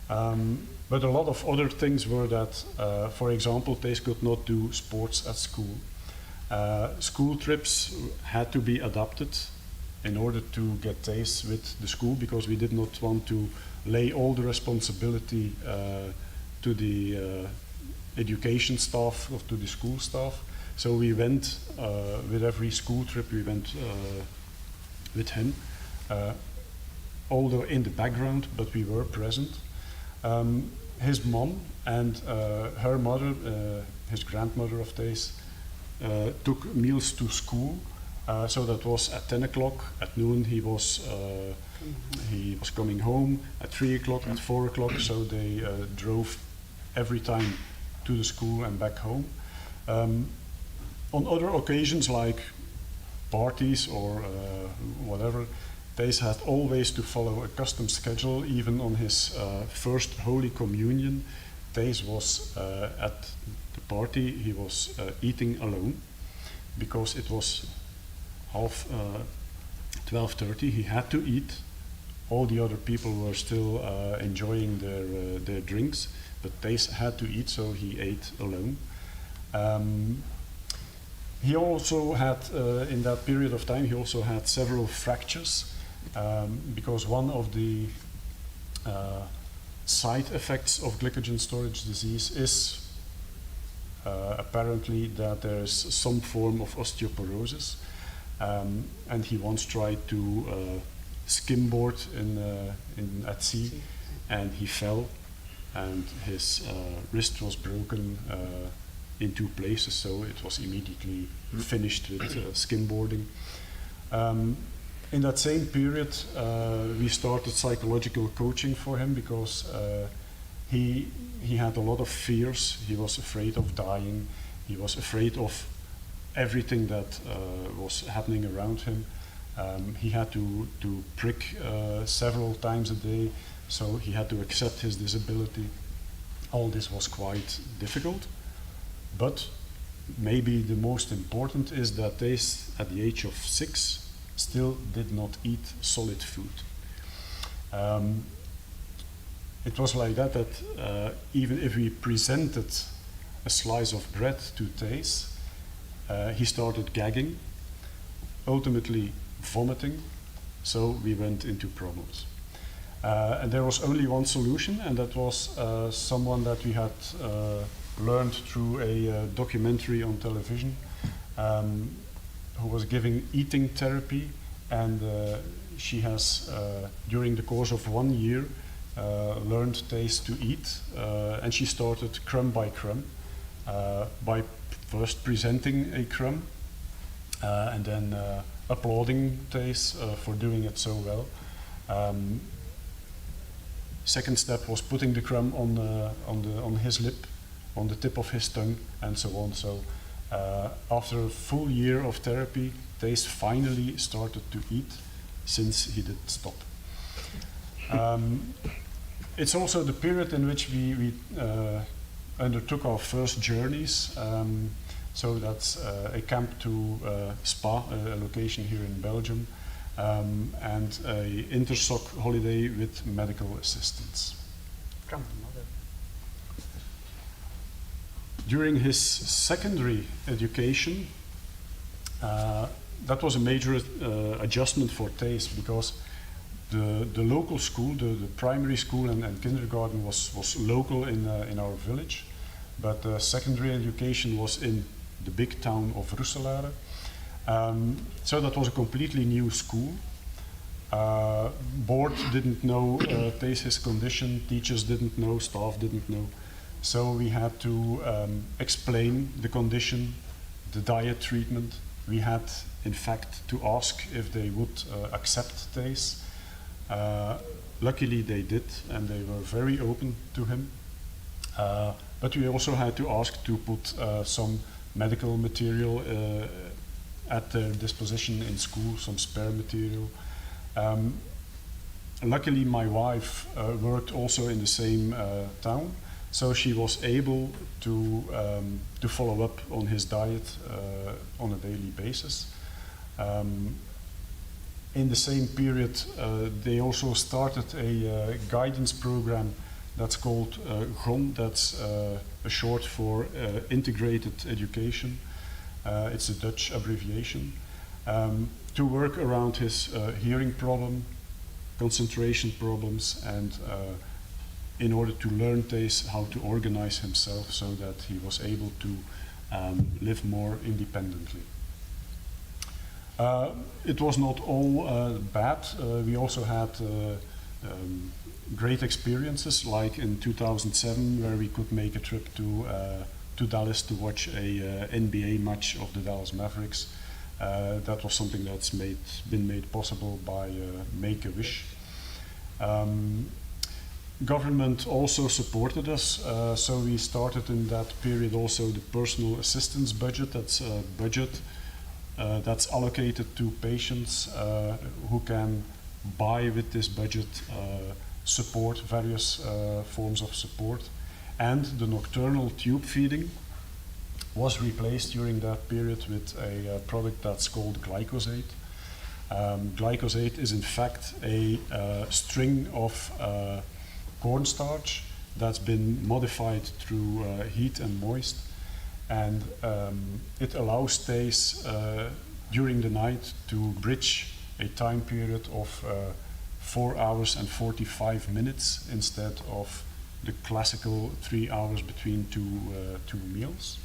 But a lot of other things were that, for example, Thijs could not do sports at school. School trips had to be adapted in order to get Thijs with the school, because we did not want to lay all the responsibility to the education staff or to the school staff. So we went with every school trip, we went with him, although in the background, but we were present. His mom and her mother, his grandmother of Thijs, took meals to school. So that was at 10 o'clock, at noon he was coming home, at 3 o'clock, at 4 o'clock, so they drove every time to the school and back home. On other occasions, like parties or whatever, Thijs had always to follow a custom schedule. Even on his first Holy Communion, Thijs was at the party, he was eating alone, because it was 12:30, he had to eat. All the other people were still enjoying their drinks, but Thijs had to eat, so he ate alone. He also had, in that period of time, he also had several fractures, because one of the side effects of glycogen storage disease is apparently that there is some form of osteoporosis. And he once tried to skimboard at sea, and he fell, and his wrist was broken in 2 places, so it was immediately finished with skimboarding. In that same period, we started psychological coaching for him, because he had a lot of fears. He was afraid of dying. He was afraid of everything that was happening around him. He had to prick several times a day, so he had to accept his disability. All this was quite difficult, but maybe the most important is that Thijs, at the age of 6, still did not eat solid food. It was like that even if we presented a slice of bread to Thijs, he started gagging, ultimately vomiting, so we went into problems. And there was only one solution, and that was someone that we had learned through a documentary on television, who was giving eating therapy, and she has, during the course of 1 year, learned Thijs to eat, and she started crumb by crumb, by first presenting a crumb, and then applauding Thijs for doing it so well. Second step was putting the crumb on his lip, on the tip of his tongue, and so on. So after a full year of therapy, Thijs finally started to eat, since he did stop. It's also the period in which we undertook our first journeys. So that's a camp to Spa, a location here in Belgium, and a intersoc holiday with medical assistance. During his secondary education, that was a major adjustment for Thijs, because the local school, the primary school and kindergarten was local in our village, but secondary education was in the big town of Roeselare. So that was a completely new school. Board didn't know Thijs' condition, teachers didn't know, staff didn't know. So we had to explain the condition, the diet treatment. We had, in fact, to ask if they would accept Thijs. Luckily they did, and they were very open to him. But we also had to ask to put some medical material at their disposition in school, some spare material. Luckily my wife worked also in the same town, so she was able to follow up on his diet on a daily basis. In the same period, they also started a guidance program that's called GRON, that's a short for Integrated Education. It's a Dutch abbreviation. To work around his hearing problem, concentration problems, and in order to learn Thijs how to organize himself so that he was able to live more independently. It was not all bad. We also had great experiences, like in 2007, where we could make a trip to Dallas to watch a NBA match of the Dallas Mavericks. That was something that's been made possible by Make-A-Wish. Government also supported us, so we started in that period also the personal assistance budget. That's a budget that's allocated to patients who can buy with this budget support, various forms of support. And the nocturnal tube feeding was replaced during that period with a product that's called glycosate. Glycosate is in fact a string of cornstarch that's been modified through heat and moist, and it allows Thijs during the night to bridge a time period of 4 hours and 45 minutes instead of the classical 3 hours between two meals.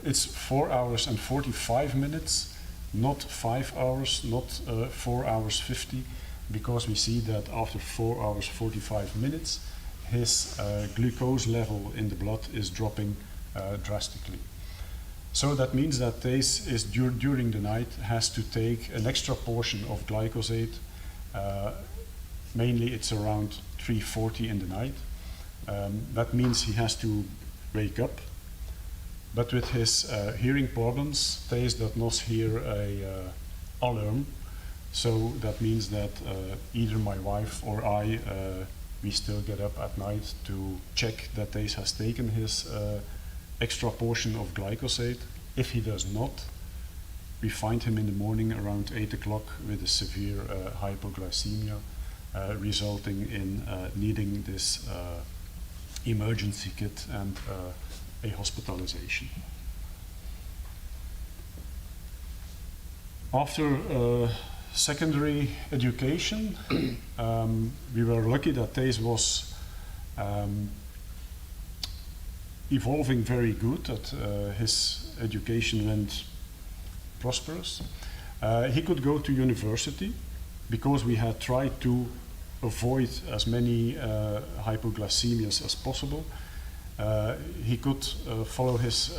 It's 4 hours and 45 minutes, not 5 hours, not 4 hours 50, because we see that after 4 hours 45 minutes, his glucose level in the blood is dropping drastically. So that means that Thijs is during the night has to take an extra portion of glycosate. Mainly it's around 3:40 in the night. That means he has to wake up, But with his hearing problems, Thijs does not hear a alarm. So that means that either my wife or I, we still get up at night to check that Thijs has taken his extra portion of glyphosate. If he does not, we find him in the morning around 8 o'clock with a severe hypoglycemia, resulting in needing this emergency kit and a hospitalization. After secondary education, we were lucky that Thijs was evolving very good, that his education went prosperous. He could go to university because we had tried to avoid as many hypoglycemias as possible. He could follow his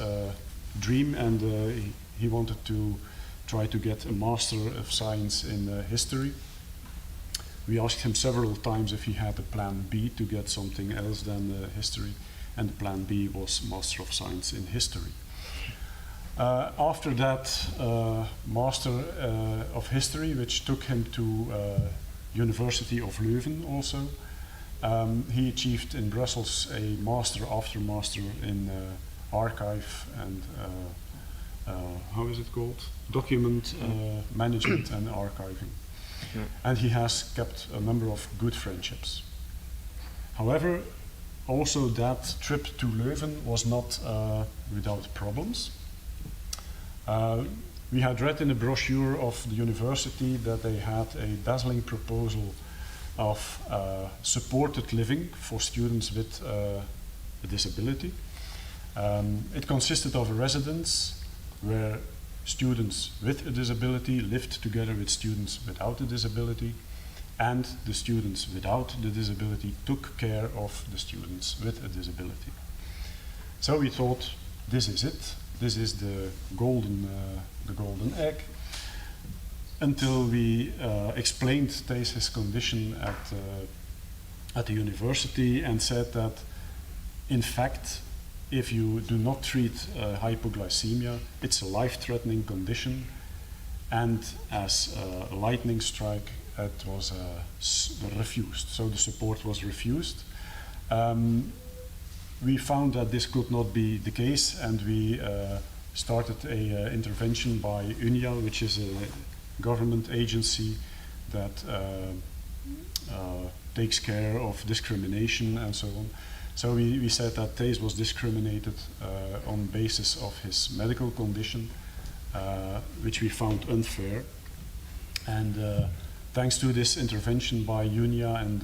dream, and he wanted to try to get a Master of Science in history. We asked him several times if he had a plan B to get something else than history, and the plan B was Master of Science in history. After that Master of History, which took him to University of Leuven also, he achieved in Brussels a master after master in archive and how is it called? Document management and archiving. Yeah. And he has kept a number of good friendships. However, also that trip to Leuven was not without problems. We had read in a brochure of the university that they had a dazzling proposal of supported living for students with a disability. It consisted of a residence where students with a disability lived together with students without a disability, and the students without the disability took care of the students with a disability. So we thought, this is it. This is the golden egg. Until we explained Thijs his condition at the university and said that, in fact, if you do not treat hypoglycemia, it's a life-threatening condition, and as a lightning strike, it was refused. So the support was refused. We found that this could not be the case, and we started a intervention by UNIA, which is a government agency that takes care of discrimination and so on. So we said that Thijs was discriminated on basis of his medical condition, which we found unfair. And thanks to this intervention by UNIA and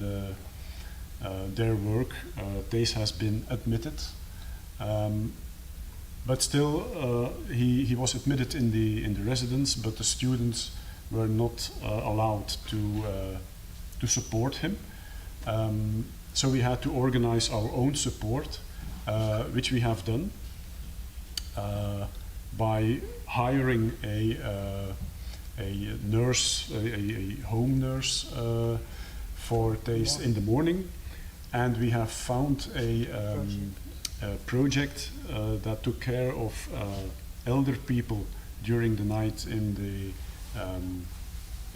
their work, Thijs has been admitted. But still, he was admitted in the residence, but the students were not allowed to support him. So we had to organize our own support, which we have done by hiring a nurse, a home nurse for Thijs in the morning, and we have found a project that took care of elder people during the night in the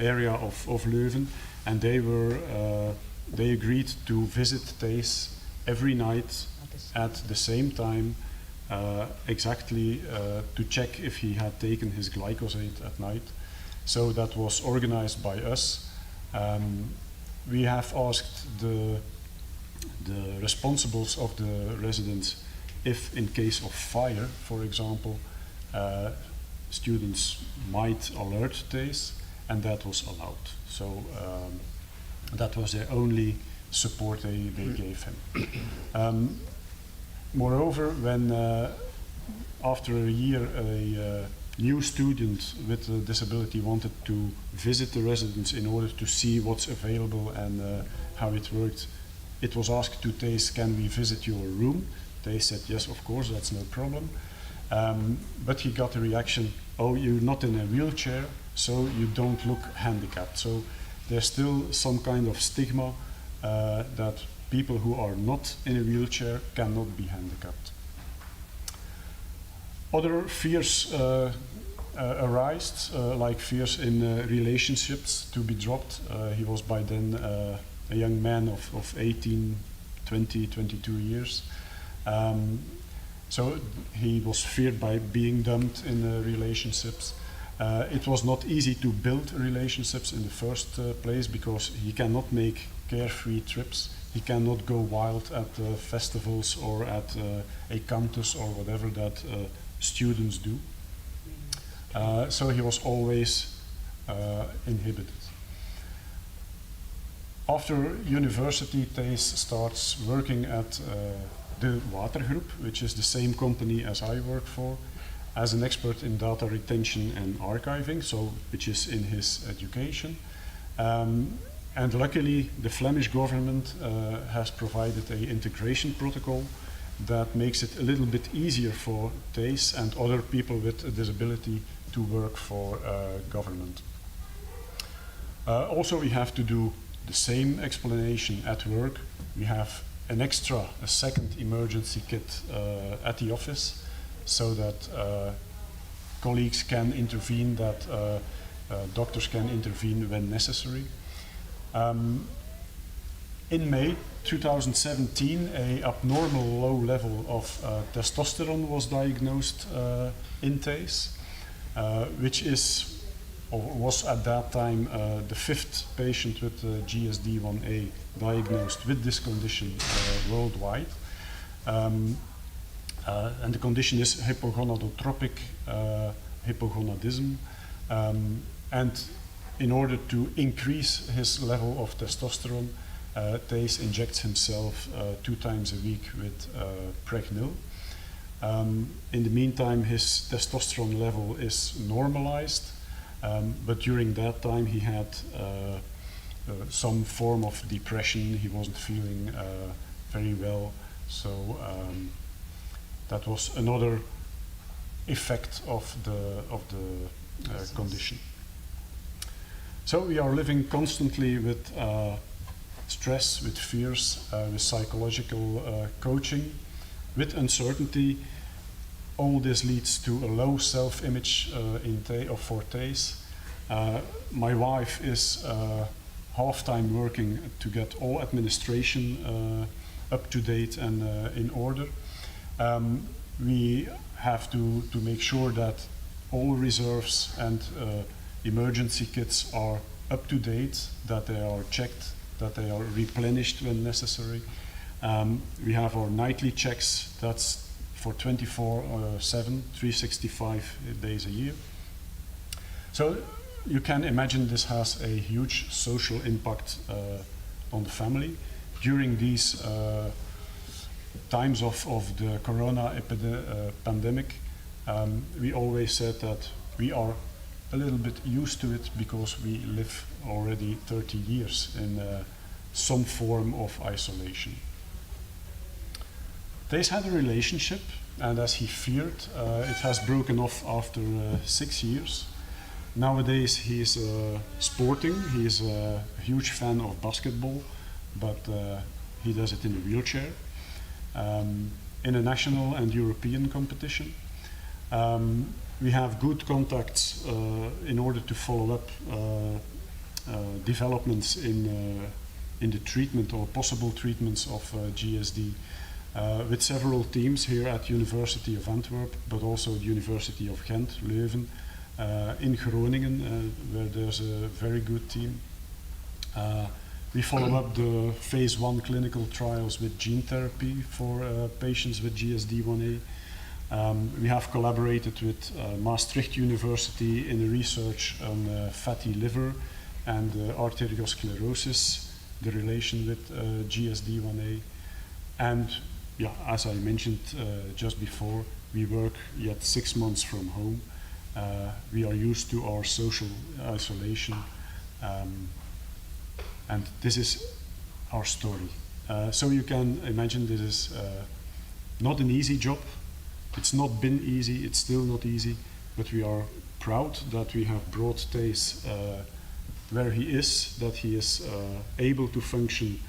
area of Leuven, and they agreed to visit Thijs every night at the same time, exactly to check if he had taken his glyphosate at night. So that was organized by us. We have asked the responsibles of the residents if, in case of fire, for example, students might alert Thijs, and that was allowed. So that was the only support they gave him. Moreover, when after a year a new student with a disability wanted to visit the residence in order to see what's available and how it worked, it was asked to Thijs, can we visit your room? Thijs said, yes, of course, that's no problem. But he got a reaction, oh, you're not in a wheelchair, so you don't look handicapped. So there's still some kind of stigma that people who are not in a wheelchair cannot be handicapped. Other fears arise, like fears in relationships to be dropped. He was by then a young man of 18, 20, 22 years. So he was feared by being dumped in relationships. It was not easy to build relationships in the first place because he cannot make carefree trips. He cannot go wild at festivals or at a campus or whatever that students do. So he was always inhibited. After university, Thijs starts working at the Watergroep, which is the same company as I work for, as an expert in data retention and archiving, so which is in his education. And luckily, the Flemish government has provided an integration protocol that makes it a little bit easier for Thijs and other people with a disability to work for government. Also, we have to do the same explanation at work. We have a second emergency kit at the office, so that colleagues can intervene, that doctors can intervene when necessary. In May 2017, an abnormal low level of testosterone was diagnosed in Thijs, which was at that time the 5th patient with GSD1A diagnosed with this condition worldwide. And the condition is hypogonadotropic hypogonadism. And in order to increase his level of testosterone, Thijs injects himself 2 times a week with Pregnil. In the meantime, his testosterone level is normalized, but during that time he had some form of depression. He wasn't feeling very well, so that was another effect of the condition. So we are living constantly with stress, with fears, with psychological coaching, with uncertainty. All this leads to a low self-image for Thijs. My wife is half-time working to get all administration up to date and in order. We have to make sure that all reserves and emergency kits are up to date, that they are checked, that they are replenished when necessary. We have our nightly checks, that's for 24/7, 365 days a year. So you can imagine this has a huge social impact on the family. During these times of the corona pandemic, we always said that we are a little bit used to it because we live already 30 years in some form of isolation. Thijs had a relationship, and as he feared, it has broken off after 6 years. Nowadays he is sporting, he is a huge fan of basketball, but he does it in a wheelchair, in a national and European competition. We have good contacts in order to follow up developments in the treatment or possible treatments of GSD with several teams here at University of Antwerp, but also the University of Ghent, Leuven, in Groningen, where there's a very good team. We follow up the phase 1 clinical trials with gene therapy for patients with GSD1A. We have collaborated with Maastricht University in the research on fatty liver and arteriosclerosis, the relation with GSD1A. And yeah, as I mentioned just before, we work yet 6 months from home. We are used to our social isolation, and this is our story. So you can imagine this is not an easy job. It's not been easy, it's still not easy, but we are proud that we have brought Thijs where he is, that he is able to function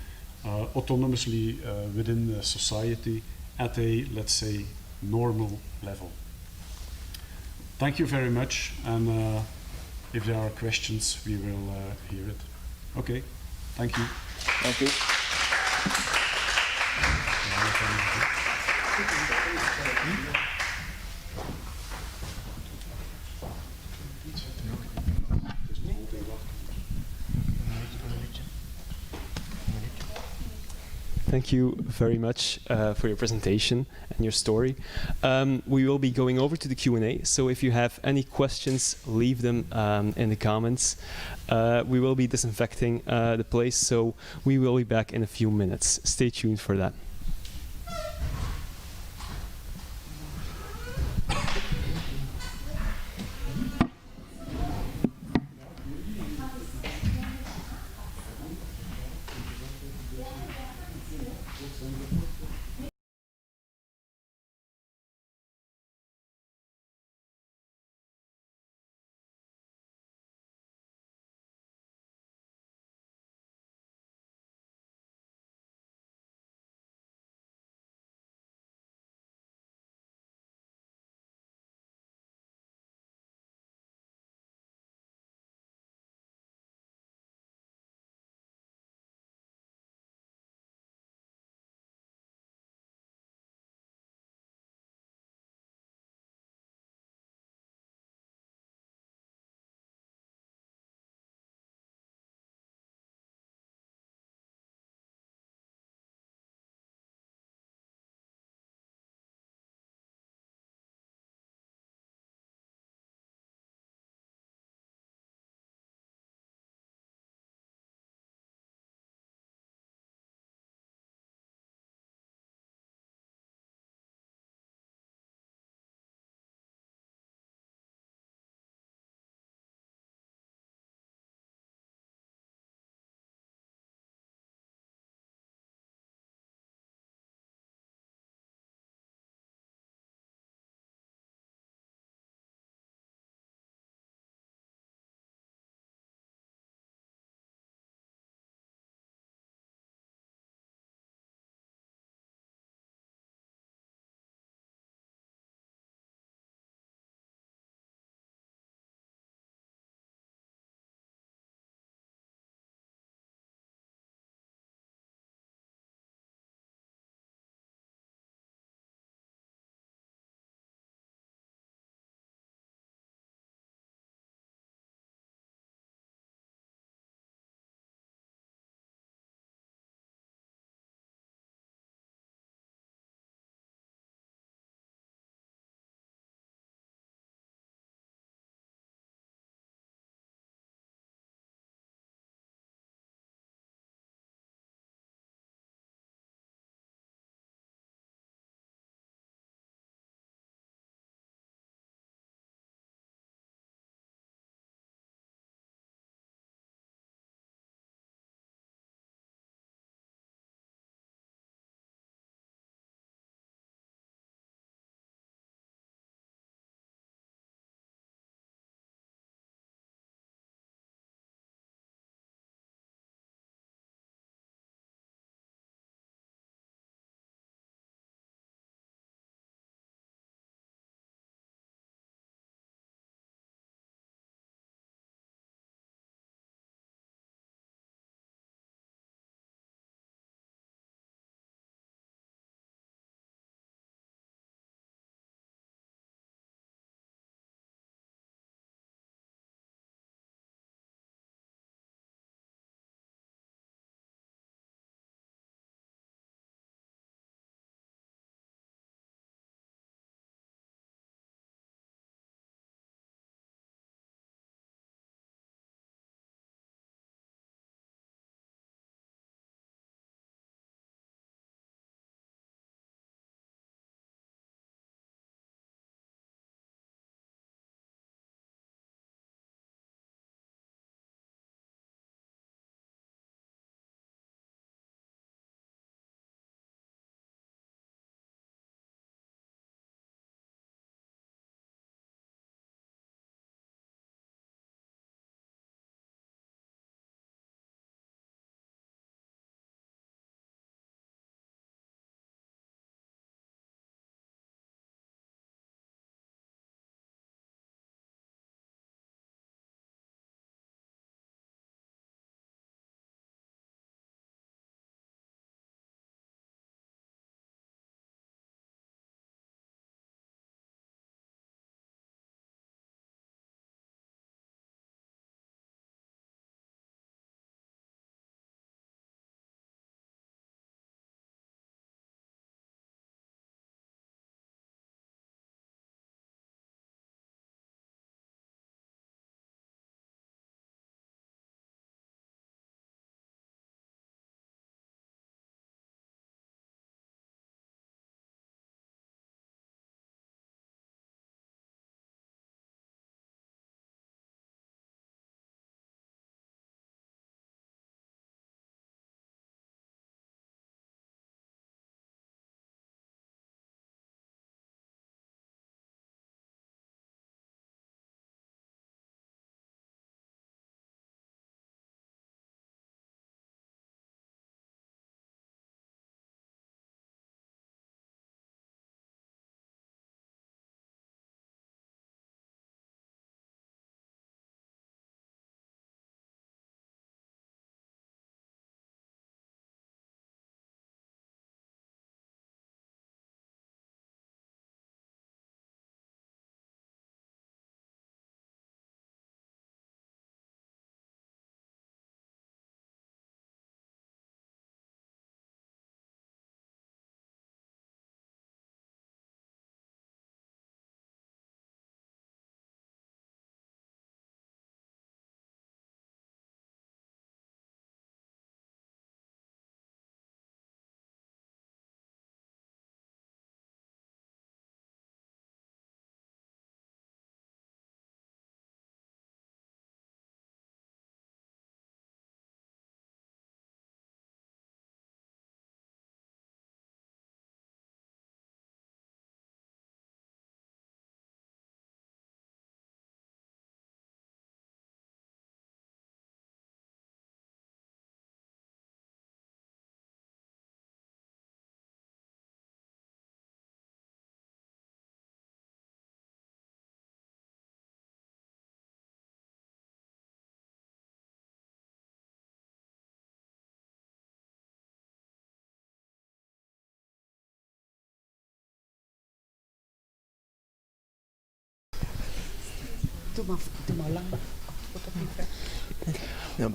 autonomously within society at a, let's say, normal level. thank you very much, and if there are questions, we will hear it. Okay, thank you. Thank you. Thank you very much for your presentation and your story. We will be going over to the Q&A, so if you have any questions, leave them in the comments. We will be disinfecting the place, so we will be back in a few minutes. Stay tuned for that.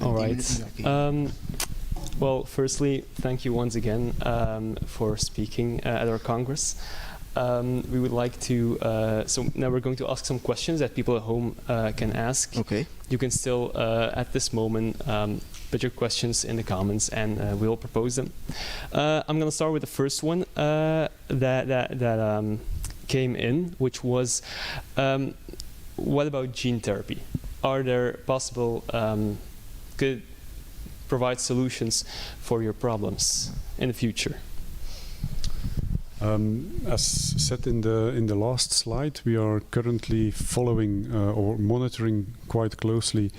All right. Well, firstly, thank you once again for speaking at our Congress. We would like to, so now we're going to ask some questions that people at home can ask. Okay. You can still, at this moment, put your questions in the comments and we'll propose them. I'm going to start with the first one that came in, which was, what about gene therapy? Are there possible, could provide solutions for your problems in the future? As said in the last slide, we are currently following or monitoring quite closely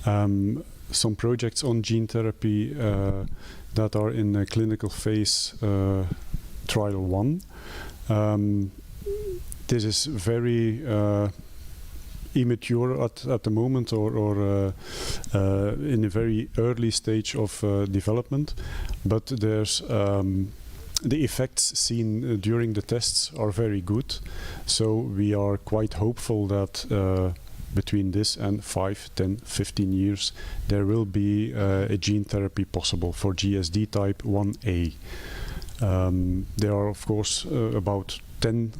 some projects on gene therapy that are in a clinical phase trial 1. This is very immature at the moment, or in a very early stage of development, but there's the effects seen during the tests are very good, so we are quite hopeful that between this and 5, 10, 15 years there will be a gene therapy possible for GSD type 1A. There are of course about 10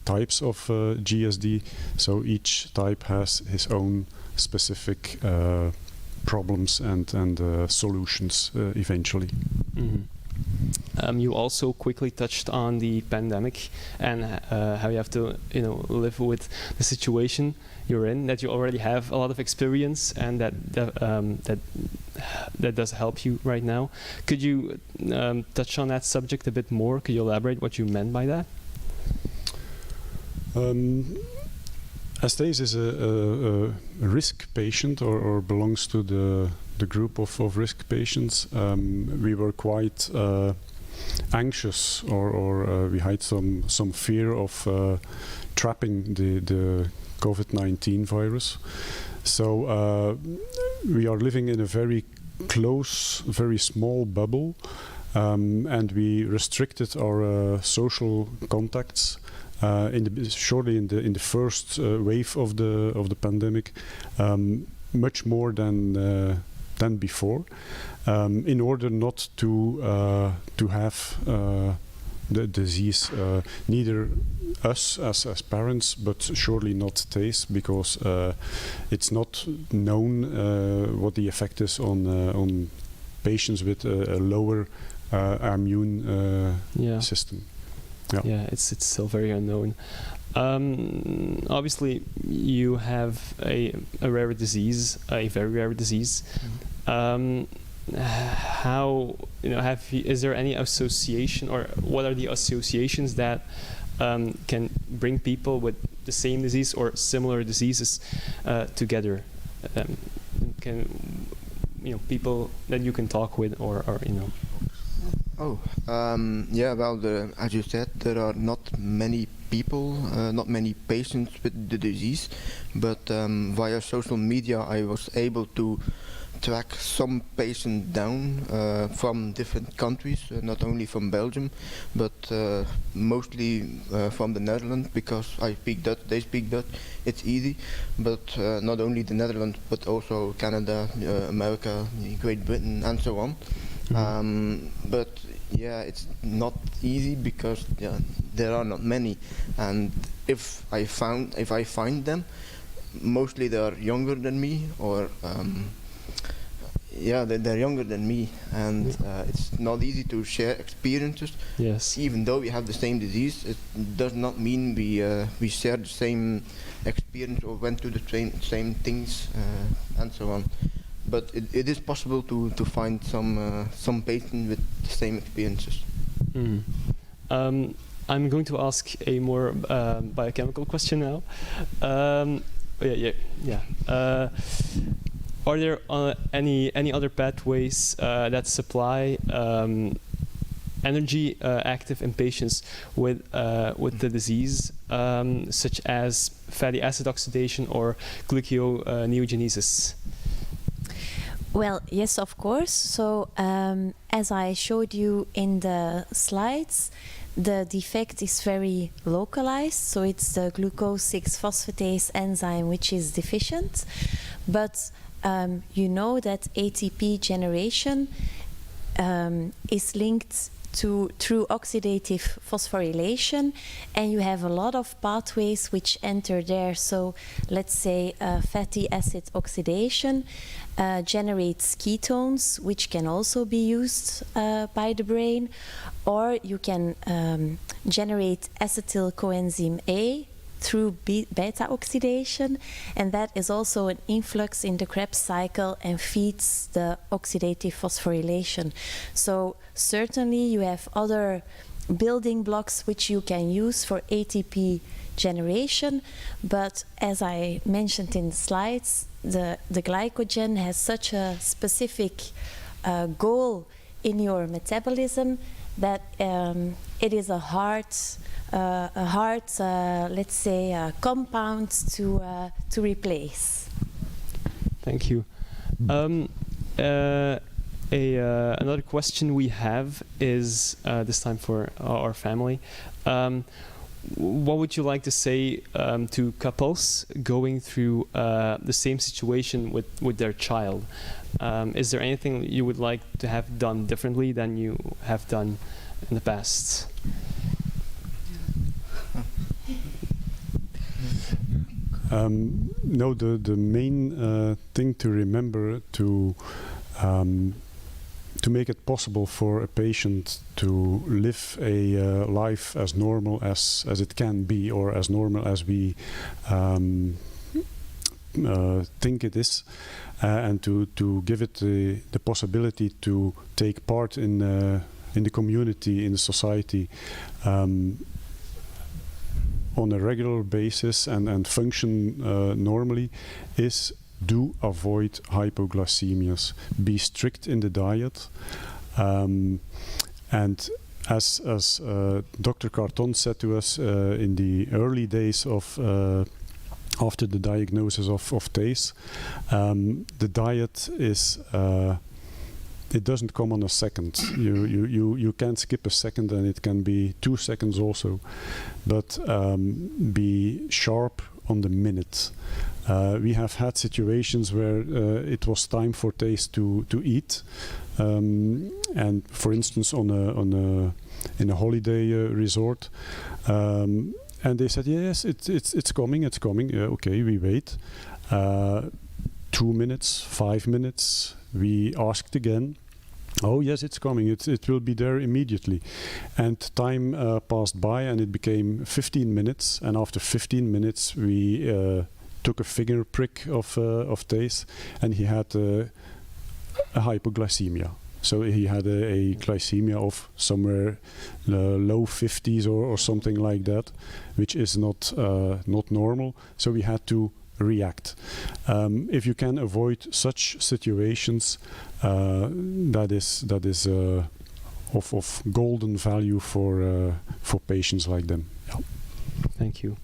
types of GSD, so each type has his own specific problems and solutions eventually. Mm-hmm. You also quickly touched on the pandemic and how you have to, live with the situation you're in. That you already have a lot of experience, and that does help you right now. Could you touch on that subject a bit more? Could you elaborate what you meant by that? Estes is a risk patient, or belongs to the group of risk patients. We were quite anxious, or we had some fear of trapping the COVID-19 virus. So we are living in a very close, very small bubble, and we restricted our social contacts. Surely in the first wave of the pandemic, much more than before, in order not to have the disease, neither us as parents, but surely not Thijs, because it's not known what the effect is on patients with a lower immune system. Yeah, it's still very unknown. Obviously, you have a rare disease, a very rare disease. How is there any association, or what are the associations that can bring people with the same disease or similar diseases together? Can people that you can talk with, or Yeah, well, as you said, there are not many people, not many patients with the disease, but via social media I was able to track some patients down from different countries, not only from Belgium, but mostly from the Netherlands, because I speak Dutch, they speak Dutch, it's easy, but not only the Netherlands, but also Canada, America, Great Britain, and so on. But yeah, it's not easy because there are not many, and if I find them, mostly they are younger than me, or they're younger than me, and it's not easy to share experiences. Yes. Even though we have the same disease, it does not mean we share the same experience or went through the same things and so on. But it is possible to find some patients with the same experiences. I'm going to ask a more biochemical question now. Are there any other pathways that supply energy active in patients with the disease, such as fatty acid oxidation or gluconeogenesis? Well, yes, of course. So as I showed you in the slides, the defect is very localized, so it's the glucose 6-phosphatase enzyme which is deficient. But you know that ATP generation is linked through oxidative phosphorylation, and you have a lot of pathways which enter there. So let's say fatty acid oxidation generates ketones, which can also be used by the brain, or you can generate acetyl coenzyme A through beta oxidation, and that is also an influx in the Krebs cycle and feeds the oxidative phosphorylation. So certainly you have other building blocks which you can use for ATP generation, but as I mentioned in the slides, the glycogen has such a specific goal in your metabolism that it is a hard let's say, compound to replace. Thank you. Another question we have is this time for our family. What would you like to say to couples going through the same situation with their child? Is there anything you would like to have done differently than you have done in the past? No, the main thing to remember to make it possible for a patient to live a life as normal as it can be, or as normal as we think it is, and to give it the possibility to take part in the community, in the society, on a regular basis and function normally, is do avoid hypoglycemias. Be strict in the diet, and as Dr. Carton said to us in the early days of after the diagnosis of TACE, the diet is it doesn't come on a second. You can't skip a second, and it can be 2 seconds also, but be sharp on the minute. We have had situations where it was time for TACE to eat, and for instance in a holiday resort, and they said, yes, it's coming. Okay, we wait 2 minutes, 5 minutes. We asked again. Oh yes, it's coming. It will be there immediately. And time passed by, and it became 15 minutes. And after 15 minutes, we took a finger prick of TACE, and he had a hypoglycemia. So he had a glycemia of somewhere low 50s or something like that, which is not normal. So we had to react. If you can avoid such situations, that is of golden value for patients like them. Yeah. Thank you.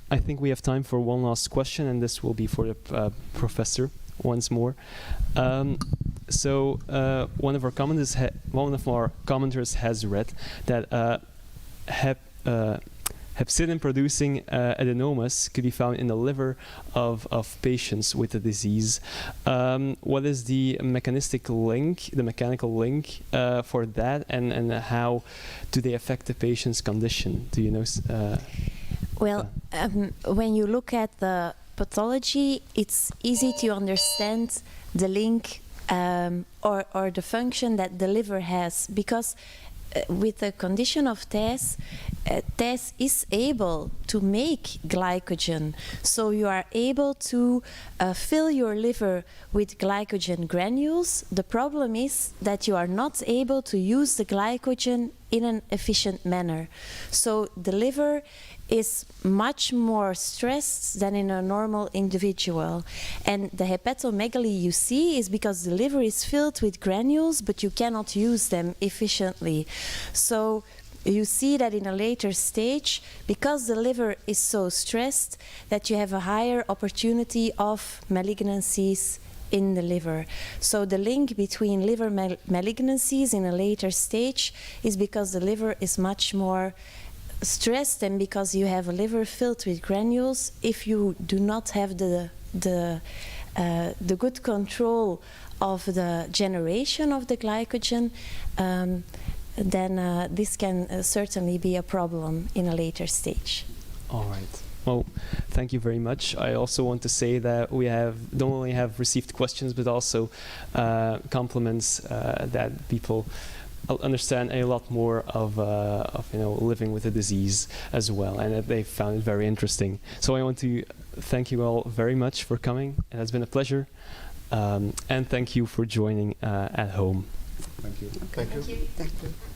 I think we have time for one last question, and this will be for the professor once more. So one of our commenters has read that hepcidin-producing adenomas could be found in the liver of patients with the disease. What is the mechanical link for that, and how do they affect the patient's condition? Do you know? Well, when you look at the pathology, it's easy to understand the link or the function that the liver has, because with the condition of TACE, TACE is able to make glycogen. So you are able to fill your liver with glycogen granules. The problem is that you are not able to use the glycogen in an efficient manner. So the liver is much more stressed than in a normal individual. And the hepatomegaly you see is because the liver is filled with granules, but you cannot use them efficiently. So you see that in a later stage, because the liver is so stressed, that you have a higher opportunity of malignancies in the liver. So the link between liver malignancies in a later stage is because the liver is much more stressed, and because you have a liver filled with granules. If you do not have the good control of the generation of the glycogen, then this can certainly be a problem in a later stage. All right. Well, thank you very much. I also want to say that we don't only have received questions, but also compliments that people understand a lot more of living with the disease as well, and that they found it very interesting. So I want to thank you all very much for coming. It has been a pleasure, and thank you for joining at home. Thank you. Thank you. Thank you.